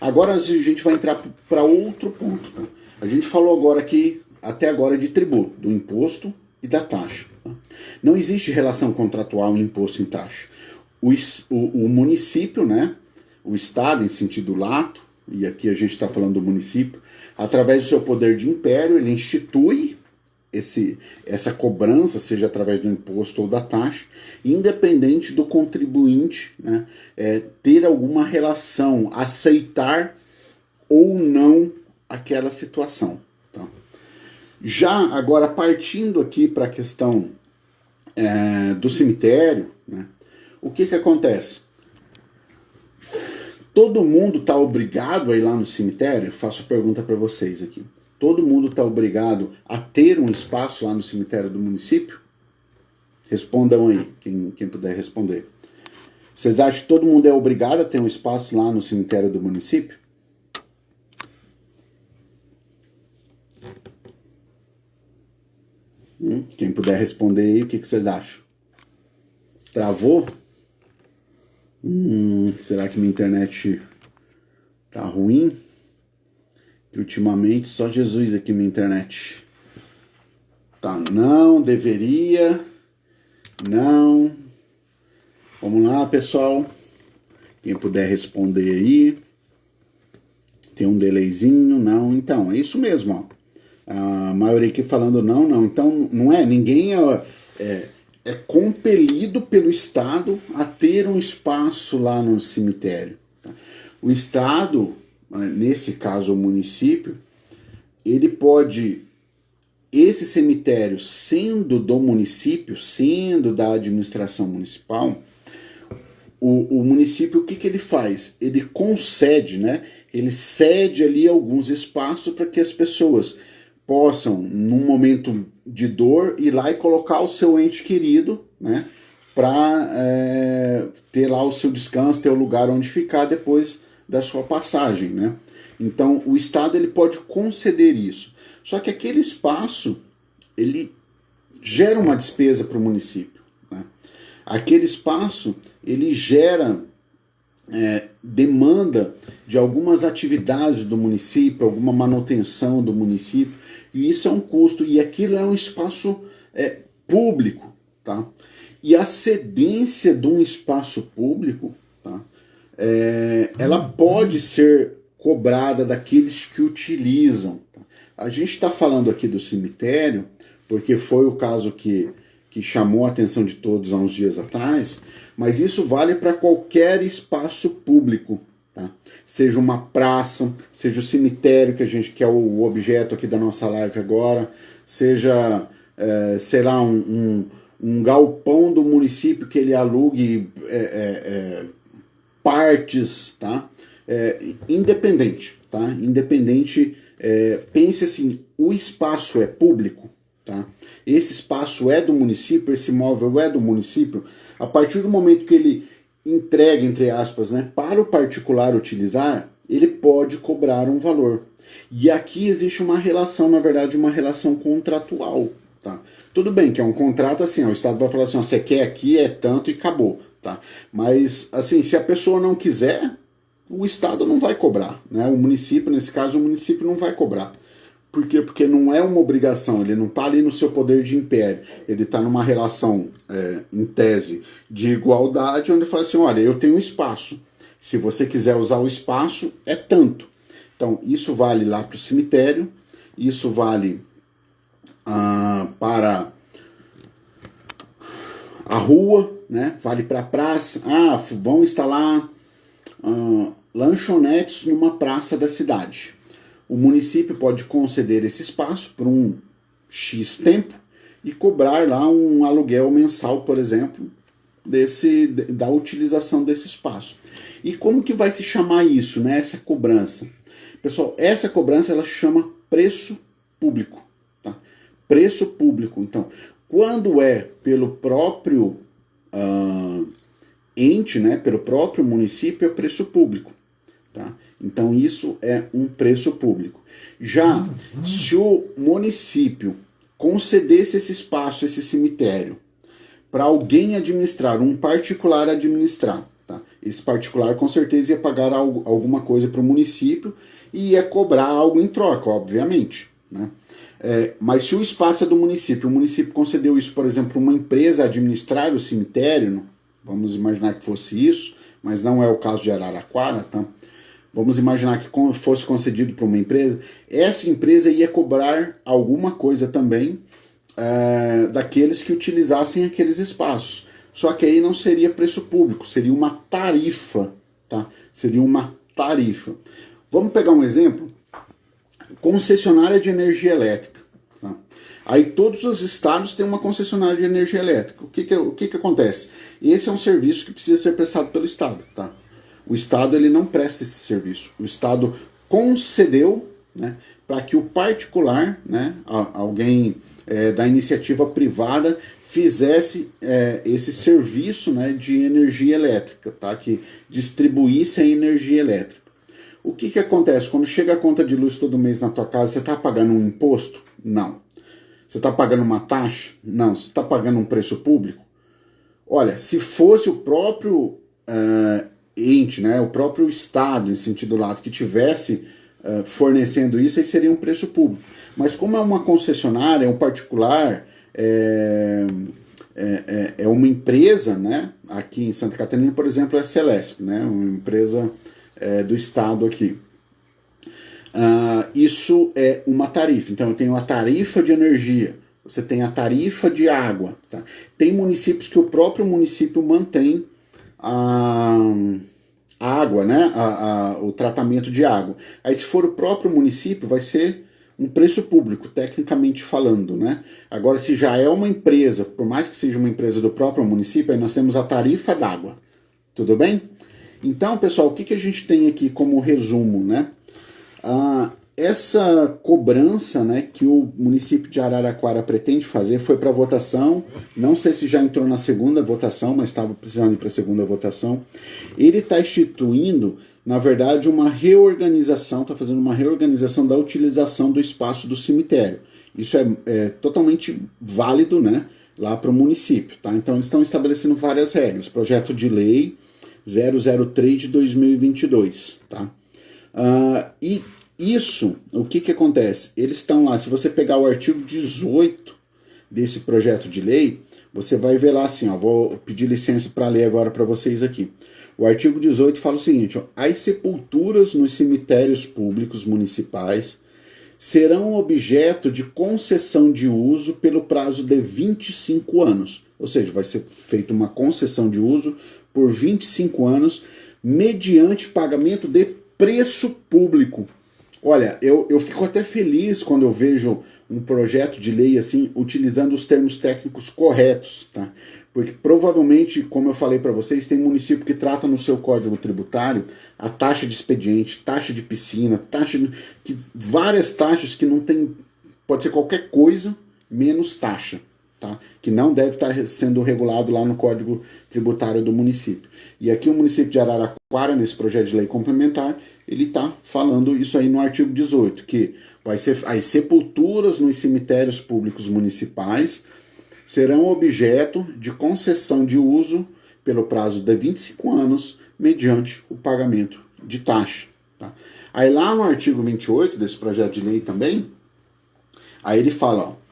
Agora a gente vai entrar para outro ponto. Tá? A gente falou agora aqui, até agora, de tributo, do imposto e da taxa. Tá? Não existe relação contratual em imposto e taxa. O município, né? O Estado, em sentido lato, e aqui a gente está falando do município, através do seu poder de império, ele institui essa cobrança, seja através do imposto ou da taxa, independente do contribuinte, né, ter alguma relação, aceitar ou não aquela situação. Tá? Já agora, partindo aqui para a questão do cemitério, né, o que acontece? Todo mundo está obrigado a ir lá no cemitério? Faço a pergunta para vocês aqui. Todo mundo está obrigado a ter um espaço lá no cemitério do município? Respondam aí, quem puder responder. Vocês acham que todo mundo é obrigado a ter um espaço lá no cemitério do município? Quem puder responder aí, o que vocês acham? Travou? Será que minha internet tá ruim? Que ultimamente só Jesus aqui minha internet. Tá, não, deveria. Não. Vamos lá, pessoal. Quem puder responder aí. Tem um delayzinho, não. Então, é isso mesmo, ó. A maioria aqui falando não. Então, não é, ninguém é compelido pelo Estado a ter um espaço lá no cemitério. Tá? O Estado, nesse caso o município, ele pode, esse cemitério sendo do município, sendo da administração municipal, o município, o que ele faz? Ele concede, né? Ele cede ali alguns espaços para que as pessoas possam, num momento de dor, ir lá e colocar o seu ente querido, né? Para ter lá o seu descanso, ter o lugar onde ficar depois da sua passagem, né? Então, o Estado ele pode conceder isso. Só que aquele espaço, ele gera uma despesa para o município, né? Aquele espaço, ele gera demanda de algumas atividades do município, alguma manutenção do município, e isso é um custo, e aquilo é um espaço público, tá? E a cedência de um espaço público, tá? Ela pode ser cobrada daqueles que utilizam. Tá? A gente está falando aqui do cemitério, porque foi o caso que chamou a atenção de todos há uns dias atrás, mas isso vale para qualquer espaço público, tá? Seja uma praça, seja o cemitério, que é o objeto aqui da nossa live agora, seja, sei lá, um galpão do município que ele alugue partes, tá? Independente, tá? Independente, pense assim, o espaço é público, tá? Esse espaço é do município, esse imóvel é do município. A partir do momento que ele entrega, entre aspas, né, para o particular utilizar, ele pode cobrar um valor. E aqui existe uma relação, na verdade, uma relação contratual. Tá? Tudo bem que é um contrato assim, ó, o Estado vai falar assim, ó, você quer aqui, é tanto e acabou. Tá? Mas, assim, se a pessoa não quiser, o Estado não vai cobrar. Né? O município, nesse caso, o município não vai cobrar. Por quê? Porque não é uma obrigação, ele não está ali no seu poder de império, ele está numa relação, em tese, de igualdade, onde ele fala assim, olha, eu tenho um espaço, se você quiser usar o espaço, é tanto. Então, isso vale lá para o cemitério, isso vale para a rua, né? Vale para a praça, vão instalar lanchonetes numa praça da cidade. O município pode conceder esse espaço por um X tempo e cobrar lá um aluguel mensal, por exemplo, da utilização desse espaço. E como que vai se chamar isso, né? Essa cobrança? Pessoal, essa cobrança ela chama preço público. Tá? Preço público. Então, quando é pelo próprio ente, né? Pelo próprio município, é preço público. Tá? Então isso é um preço público. Já se o município concedesse esse espaço, esse cemitério, para alguém administrar, um particular administrar, tá? Esse particular com certeza ia pagar alguma coisa para o município e ia cobrar algo em troca, obviamente. Né? Mas se o espaço é do município, o município concedeu isso, por exemplo, para uma empresa administrar o cemitério, vamos imaginar que fosse isso, mas não é o caso de Araraquara, tá? Vamos imaginar que fosse concedido para uma empresa, essa empresa ia cobrar alguma coisa também daqueles que utilizassem aqueles espaços. Só que aí não seria preço público, seria uma tarifa. Tá? Seria uma tarifa. Vamos pegar um exemplo? Concessionária de energia elétrica. Tá? Aí todos os estados têm uma concessionária de energia elétrica. O que acontece? Esse é um serviço que precisa ser prestado pelo Estado. Tá? O Estado ele não presta esse serviço. O Estado concedeu, né, para que o particular, né, alguém da iniciativa privada, fizesse esse serviço, né, de energia elétrica, tá, que distribuísse a energia elétrica. O que acontece? Quando chega a conta de luz todo mês na tua casa, você está pagando um imposto? Não. Você está pagando uma taxa? Não. Você está pagando um preço público? Olha, se fosse o próprio ente, né, o próprio Estado, em sentido lato, que tivesse fornecendo isso, aí seria um preço público. Mas como é uma concessionária, é um particular, é uma empresa, né, aqui em Santa Catarina, por exemplo, é a Celesc, né, uma empresa do Estado aqui. Isso é uma tarifa. Então eu tenho a tarifa de energia, você tem a tarifa de água. Tá? Tem municípios que o próprio município mantém a água, né? O tratamento de água. Aí se for o próprio município, vai ser um preço público, tecnicamente falando. Né? Agora, se já é uma empresa, por mais que seja uma empresa do próprio município, aí nós temos a tarifa d'água. Tudo bem? Então, pessoal, o que a gente tem aqui como resumo, né? Essa cobrança, né, que o município de Araraquara pretende fazer foi para votação. Não sei se já entrou na segunda votação, mas estava precisando ir para a segunda votação. Ele está instituindo, na verdade, uma reorganização, está fazendo uma reorganização da utilização do espaço do cemitério. Isso é totalmente válido, né, lá para o município. Tá? Então, eles estão estabelecendo várias regras. Projeto de lei 003 de 2022. Tá? E isso, o que acontece? Eles estão lá, se você pegar o artigo 18 desse projeto de lei, você vai ver lá assim, ó, vou pedir licença para ler agora para vocês aqui. O artigo 18 fala o seguinte, ó, as sepulturas nos cemitérios públicos municipais serão objeto de concessão de uso pelo prazo de 25 anos. Ou seja, vai ser feita uma concessão de uso por 25 anos, mediante pagamento de preço público. Olha, eu fico até feliz quando eu vejo um projeto de lei assim, utilizando os termos técnicos corretos, tá? Porque provavelmente, como eu falei para vocês, tem município que trata no seu código tributário a taxa de expediente, taxa de piscina, várias taxas que não tem, pode ser qualquer coisa menos taxa. Tá? Que não deve estar sendo regulado lá no Código Tributário do município. E aqui o município de Araraquara, nesse projeto de lei complementar, ele está falando isso aí no artigo 18, que vai ser as sepulturas nos cemitérios públicos municipais serão objeto de concessão de uso pelo prazo de 25 anos, mediante o pagamento de taxa. Tá? Aí lá no artigo 28 desse projeto de lei também, aí ele fala, ó,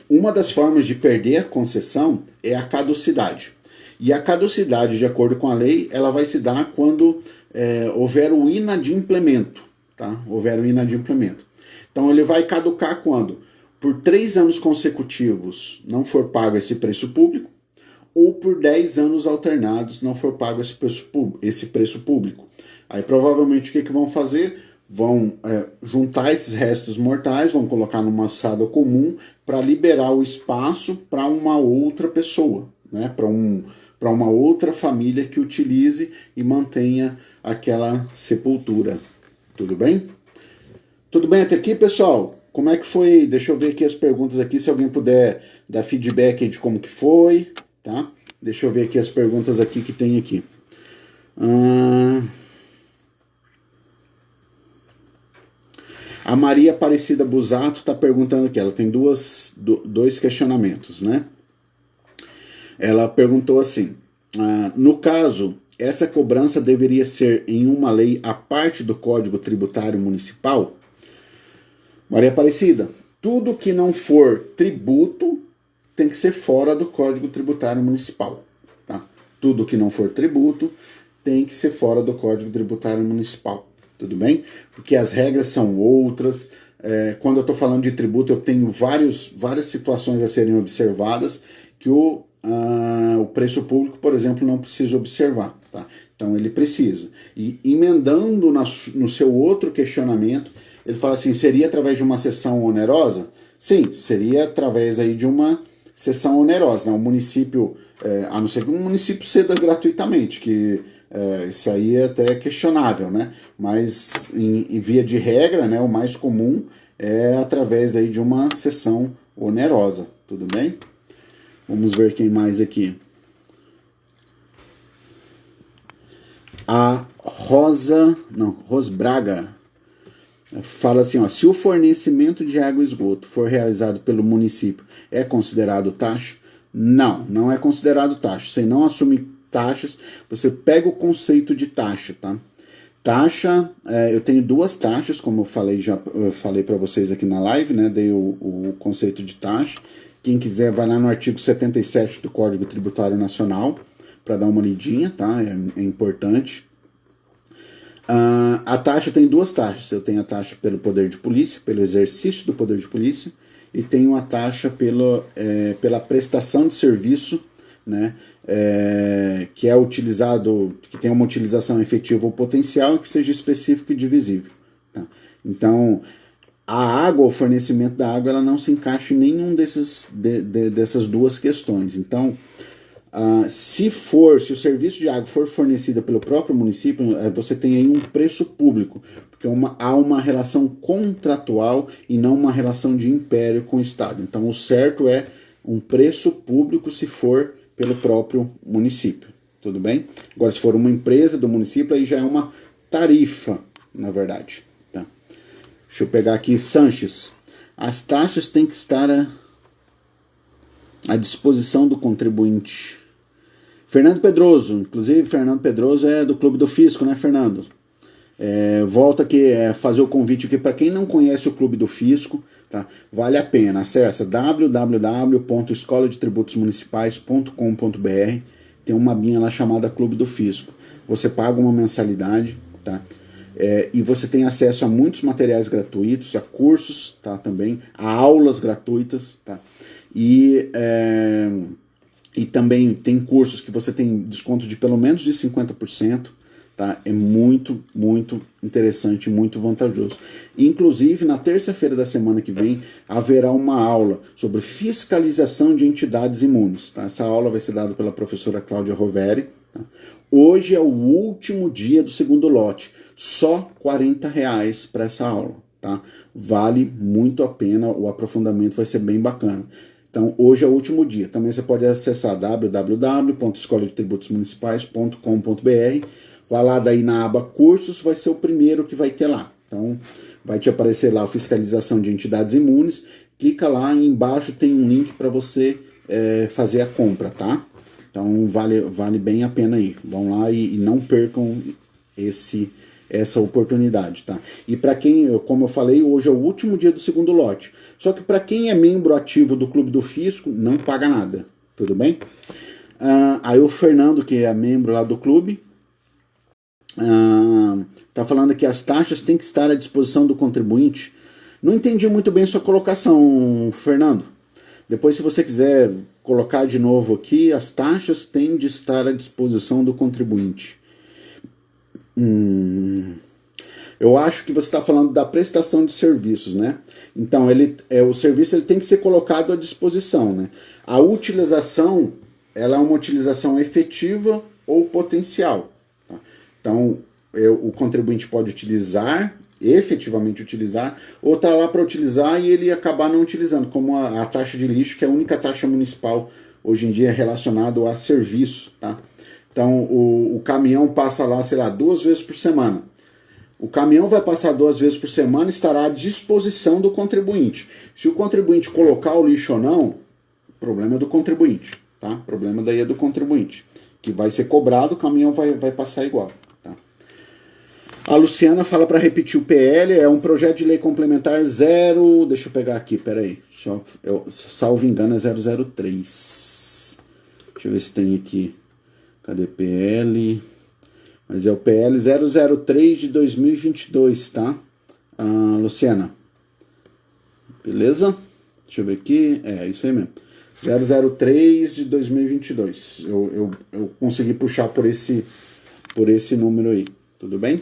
uma das formas de perder a concessão é a caducidade. E a caducidade, de acordo com a lei, ela vai se dar quando houver o inadimplemento. Tá? Houver o inadimplemento. Então ele vai caducar quando? Por 3 anos consecutivos não for pago esse preço público, ou por 10 anos alternados não for pago esse preço público. Aí provavelmente o que vão fazer? Vão juntar esses restos mortais, vão colocar numa assada comum para liberar o espaço para uma outra pessoa, né? Para uma outra família que utilize e mantenha aquela sepultura. Tudo bem? Tudo bem até aqui, pessoal? Como é que foi? Deixa eu ver aqui as perguntas aqui, se alguém puder dar feedback aí de como que foi, tá? Deixa eu ver aqui as perguntas aqui que tem aqui. A Maria Aparecida Busato está perguntando aqui, ela tem dois questionamentos, né? Ela perguntou assim, no caso, essa cobrança deveria ser em uma lei à parte do Código Tributário Municipal? Maria Aparecida, tudo que não for tributo tem que ser fora do Código Tributário Municipal. Tá? Tudo que não for tributo tem que ser fora do Código Tributário Municipal. Tudo bem? Porque as regras são outras. Quando eu estou falando de tributo, eu tenho várias situações a serem observadas que o preço público, por exemplo, não precisa observar. Tá? Então ele precisa. E emendando no seu outro questionamento, ele fala assim, seria através de uma cessão onerosa? Sim, seria através aí de uma cessão onerosa. Né? O município a não ser que o município ceda gratuitamente, que isso aí é até questionável, né? Mas em via de regra, né, o mais comum é através aí de uma cessão onerosa, tudo bem? Vamos ver quem mais aqui. A Rosbraga fala assim, ó, se o fornecimento de água e esgoto for realizado pelo município, é considerado taxa? Não, não é considerado taxa. Você não assume taxas, você pega o conceito de taxa, tá? Taxa, eu tenho duas taxas, como eu falei para vocês aqui na live, né? Dei o conceito de taxa. Quem quiser vai lá no artigo 77 do Código Tributário Nacional para dar uma lidinha, tá? É importante. A taxa tem duas taxas. Eu tenho a taxa pelo poder de polícia, pelo exercício do poder de polícia, e tenho a taxa pela prestação de serviço, né, que é utilizado, que tem uma utilização efetiva ou potencial e que seja específico e divisível. Tá? Então, a água, o fornecimento da água, ela não se encaixa em nenhum dessas duas questões. Então, se o serviço de água for fornecido pelo próprio município, você tem aí um preço público, porque há uma relação contratual e não uma relação de império com o Estado. Então, o certo é um preço público se for pelo próprio município, tudo bem? Agora, se for uma empresa do município, aí já é uma tarifa, na verdade. Tá? Deixa eu pegar aqui, Sanches. As taxas têm que estar à disposição do contribuinte. Fernando Pedroso, inclusive Fernando Pedroso é do Clube do Fisco, né, Fernando? Volto aqui fazer o convite aqui para quem não conhece o Clube do Fisco, tá? Vale a pena, acessa www.escoladetributos-municipais.com.br, tem uma abinha lá chamada Clube do Fisco. Você paga uma mensalidade, tá? E você tem acesso a muitos materiais gratuitos, a cursos, tá? Também, a aulas gratuitas, tá? E também tem cursos que você tem desconto de pelo menos de 50%, tá? É muito, muito interessante, muito vantajoso. Inclusive, na terça-feira da semana que vem, haverá uma aula sobre fiscalização de entidades imunes. Tá? Essa aula vai ser dada pela professora Cláudia Roveri. Tá? Hoje é o último dia do segundo lote. Só R$40 para essa aula. Tá? Vale muito a pena, o aprofundamento vai ser bem bacana. Então, hoje é o último dia. Também você pode acessar www.escoladetributos-municipais.com.br. Vai lá daí na aba cursos, vai ser o primeiro que vai ter lá. Então, vai te aparecer lá a fiscalização de entidades imunes. Clica lá e embaixo tem um link para você fazer a compra, tá? Então, vale bem a pena aí. Vão lá e não percam essa oportunidade, tá? E para quem, como eu falei, hoje é o último dia do segundo lote. Só que para quem é membro ativo do Clube do Fisco, não paga nada, tudo bem? Aí o Fernando, que é membro lá do clube, tá falando que as taxas têm que estar à disposição do contribuinte. Não entendi muito bem sua colocação, Fernando. Depois, se você quiser colocar de novo aqui, as taxas têm de estar à disposição do contribuinte. Eu acho que você está falando da prestação de serviços, né? Então, o serviço ele tem que ser colocado à disposição, né? A utilização, ela é uma utilização efetiva ou potencial. Tá? Então, o contribuinte pode efetivamente utilizar, ou tá lá para utilizar e ele acabar não utilizando, como a taxa de lixo, que é a única taxa municipal hoje em dia relacionada a serviço, tá? Então, o caminhão passa lá, sei lá, 2 vezes por semana. O caminhão vai passar 2 vezes por semana e estará à disposição do contribuinte. Se o contribuinte colocar o lixo ou não, o problema é do contribuinte, tá? O problema daí é do contribuinte, que vai ser cobrado, o caminhão vai passar igual, tá? A Luciana fala para repetir o PL, é um projeto de lei complementar 0... Deixa eu pegar aqui, peraí. Salvo engano é 003. Deixa eu ver se tem aqui. Cadê PL? Mas é o PL 003 de 2022, tá? Luciana. Beleza? Deixa eu ver aqui. É isso aí mesmo. 003 de 2022. Eu consegui puxar por esse número aí. Tudo bem?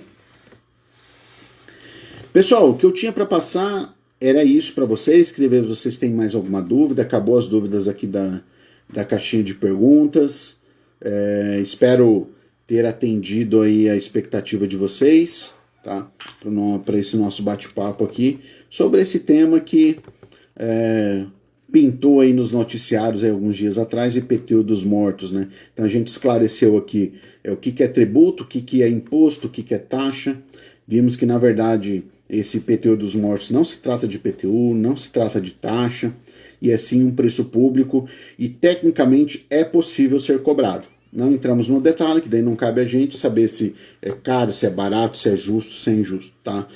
Pessoal, o que eu tinha para passar era isso para vocês. Escrever se vocês têm mais alguma dúvida. Acabou as dúvidas aqui da caixinha de perguntas. Espero ter atendido aí a expectativa de vocês, tá? Para esse nosso bate-papo aqui sobre esse tema que pintou aí nos noticiários aí alguns dias atrás, IPTU dos mortos, né? Então a gente esclareceu aqui o que é tributo, o que é imposto, o que é taxa. Vimos que na verdade esse IPTU dos mortos não se trata de IPTU, não se trata de taxa, e é sim um preço público e tecnicamente é possível ser cobrado. Não entramos no detalhe, que daí não cabe a gente saber se é caro, se é barato, se é justo, se é injusto, tá?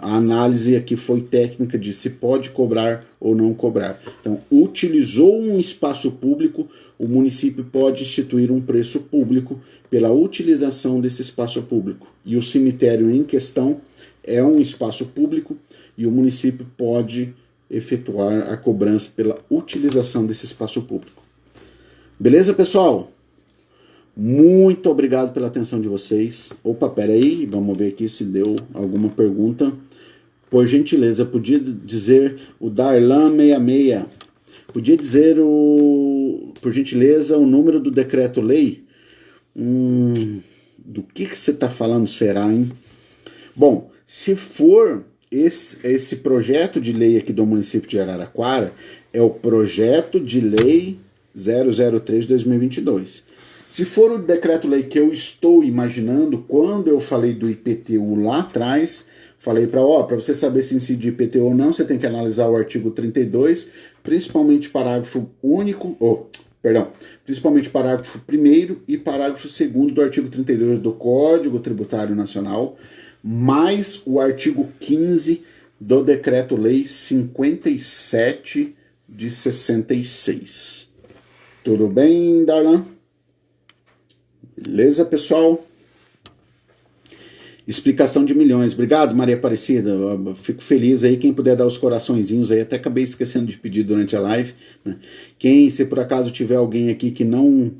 A análise aqui foi técnica de se pode cobrar ou não cobrar. Então, utilizou um espaço público, o município pode instituir um preço público pela utilização desse espaço público. E o cemitério em questão é um espaço público e o município pode efetuar a cobrança pela utilização desse espaço público. Beleza, pessoal? Muito obrigado pela atenção de vocês. Opa, pera aí, vamos ver aqui se deu alguma pergunta. Por gentileza, podia dizer o Darlan 66. Podia dizer, por gentileza, o número do decreto-lei? Do que você está falando, será, hein? Bom, se for esse projeto de lei aqui do município de Araraquara, é o projeto de lei 003/2022. Se for o decreto-lei que eu estou imaginando, quando eu falei do IPTU lá atrás, falei para você saber se incide IPTU ou não, você tem que analisar o artigo 32, principalmente parágrafo principalmente parágrafo 1º e parágrafo 2º do artigo 32 do Código Tributário Nacional, mais o artigo 15 do decreto-lei 57 de 66. Tudo bem, Darlan? Beleza, pessoal? Explicação de milhões. Obrigado, Maria Aparecida. Eu fico feliz aí. Quem puder dar os coraçõezinhos aí. Até acabei esquecendo de pedir durante a live, né? Se por acaso tiver alguém aqui que não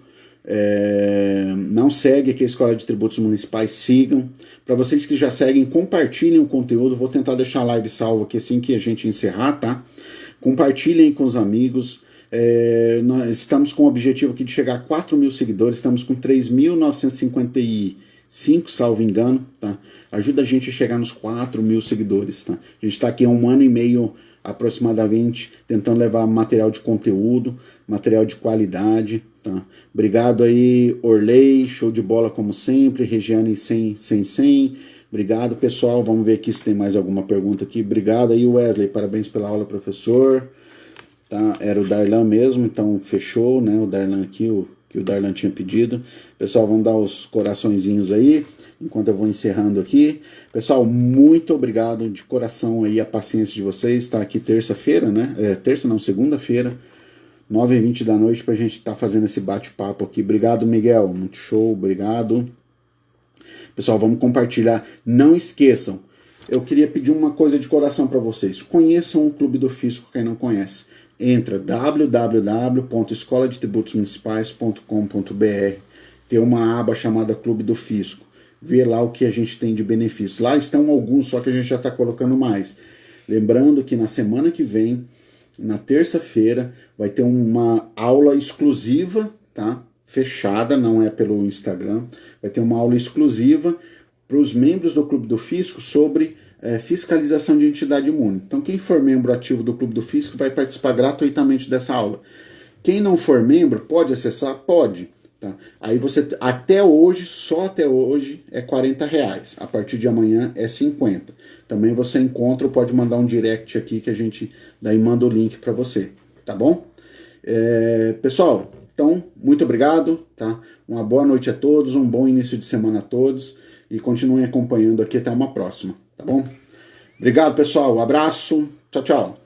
segue aqui a Escola de Tributos Municipais, sigam. Para vocês que já seguem, compartilhem o conteúdo. Vou tentar deixar a live salva aqui assim que a gente encerrar, tá? Compartilhem com os amigos. Nós estamos com o objetivo aqui de chegar a 4.000 seguidores, estamos com 3.955, salvo engano, tá? Ajuda a gente a chegar nos 4.000 seguidores, tá? A gente está aqui há 1 ano e meio aproximadamente tentando levar material de conteúdo, material de qualidade, tá? Obrigado aí, Orley, show de bola como sempre, Regiane 100. Obrigado, pessoal. Vamos ver aqui se tem mais alguma pergunta aqui. Obrigado aí, Wesley, parabéns pela aula, professor. Tá, era o Darlan mesmo, então fechou, né? O Darlan aqui, que o Darlan tinha pedido. Pessoal, vamos dar os coraçõezinhos aí, enquanto eu vou encerrando aqui. Pessoal, muito obrigado de coração aí a paciência de vocês. Tá aqui terça-feira, né? Segunda-feira, 9h20 da noite, pra gente estar fazendo esse bate-papo aqui. Obrigado, Miguel, muito show, obrigado. Pessoal, vamos compartilhar. Não esqueçam, eu queria pedir uma coisa de coração para vocês. Conheçam o Clube do Fisco, quem não conhece. Entra www.escoladetributos-municipais.com.br, tem uma aba chamada Clube do Fisco, vê lá o que a gente tem de benefícios. Lá estão alguns, só que a gente já está colocando mais. Lembrando que na semana que vem, na terça-feira, vai ter uma aula exclusiva, tá? Fechada, não é pelo Instagram, vai ter uma aula exclusiva para os membros do Clube do Fisco sobre fiscalização de entidade imune. Então, quem for membro ativo do Clube do Fisco vai participar gratuitamente dessa aula. Quem não for membro, pode acessar? Pode. Tá? Aí você, só até hoje, é R$40. A partir de amanhã é 50. Também você encontra, pode mandar um direct aqui que a gente daí manda o link para você. Tá bom? Pessoal, então, muito obrigado. Tá? Uma boa noite a todos, um bom início de semana a todos. E continuem acompanhando aqui até uma próxima, tá bom? Obrigado, pessoal. Um abraço. Tchau, tchau.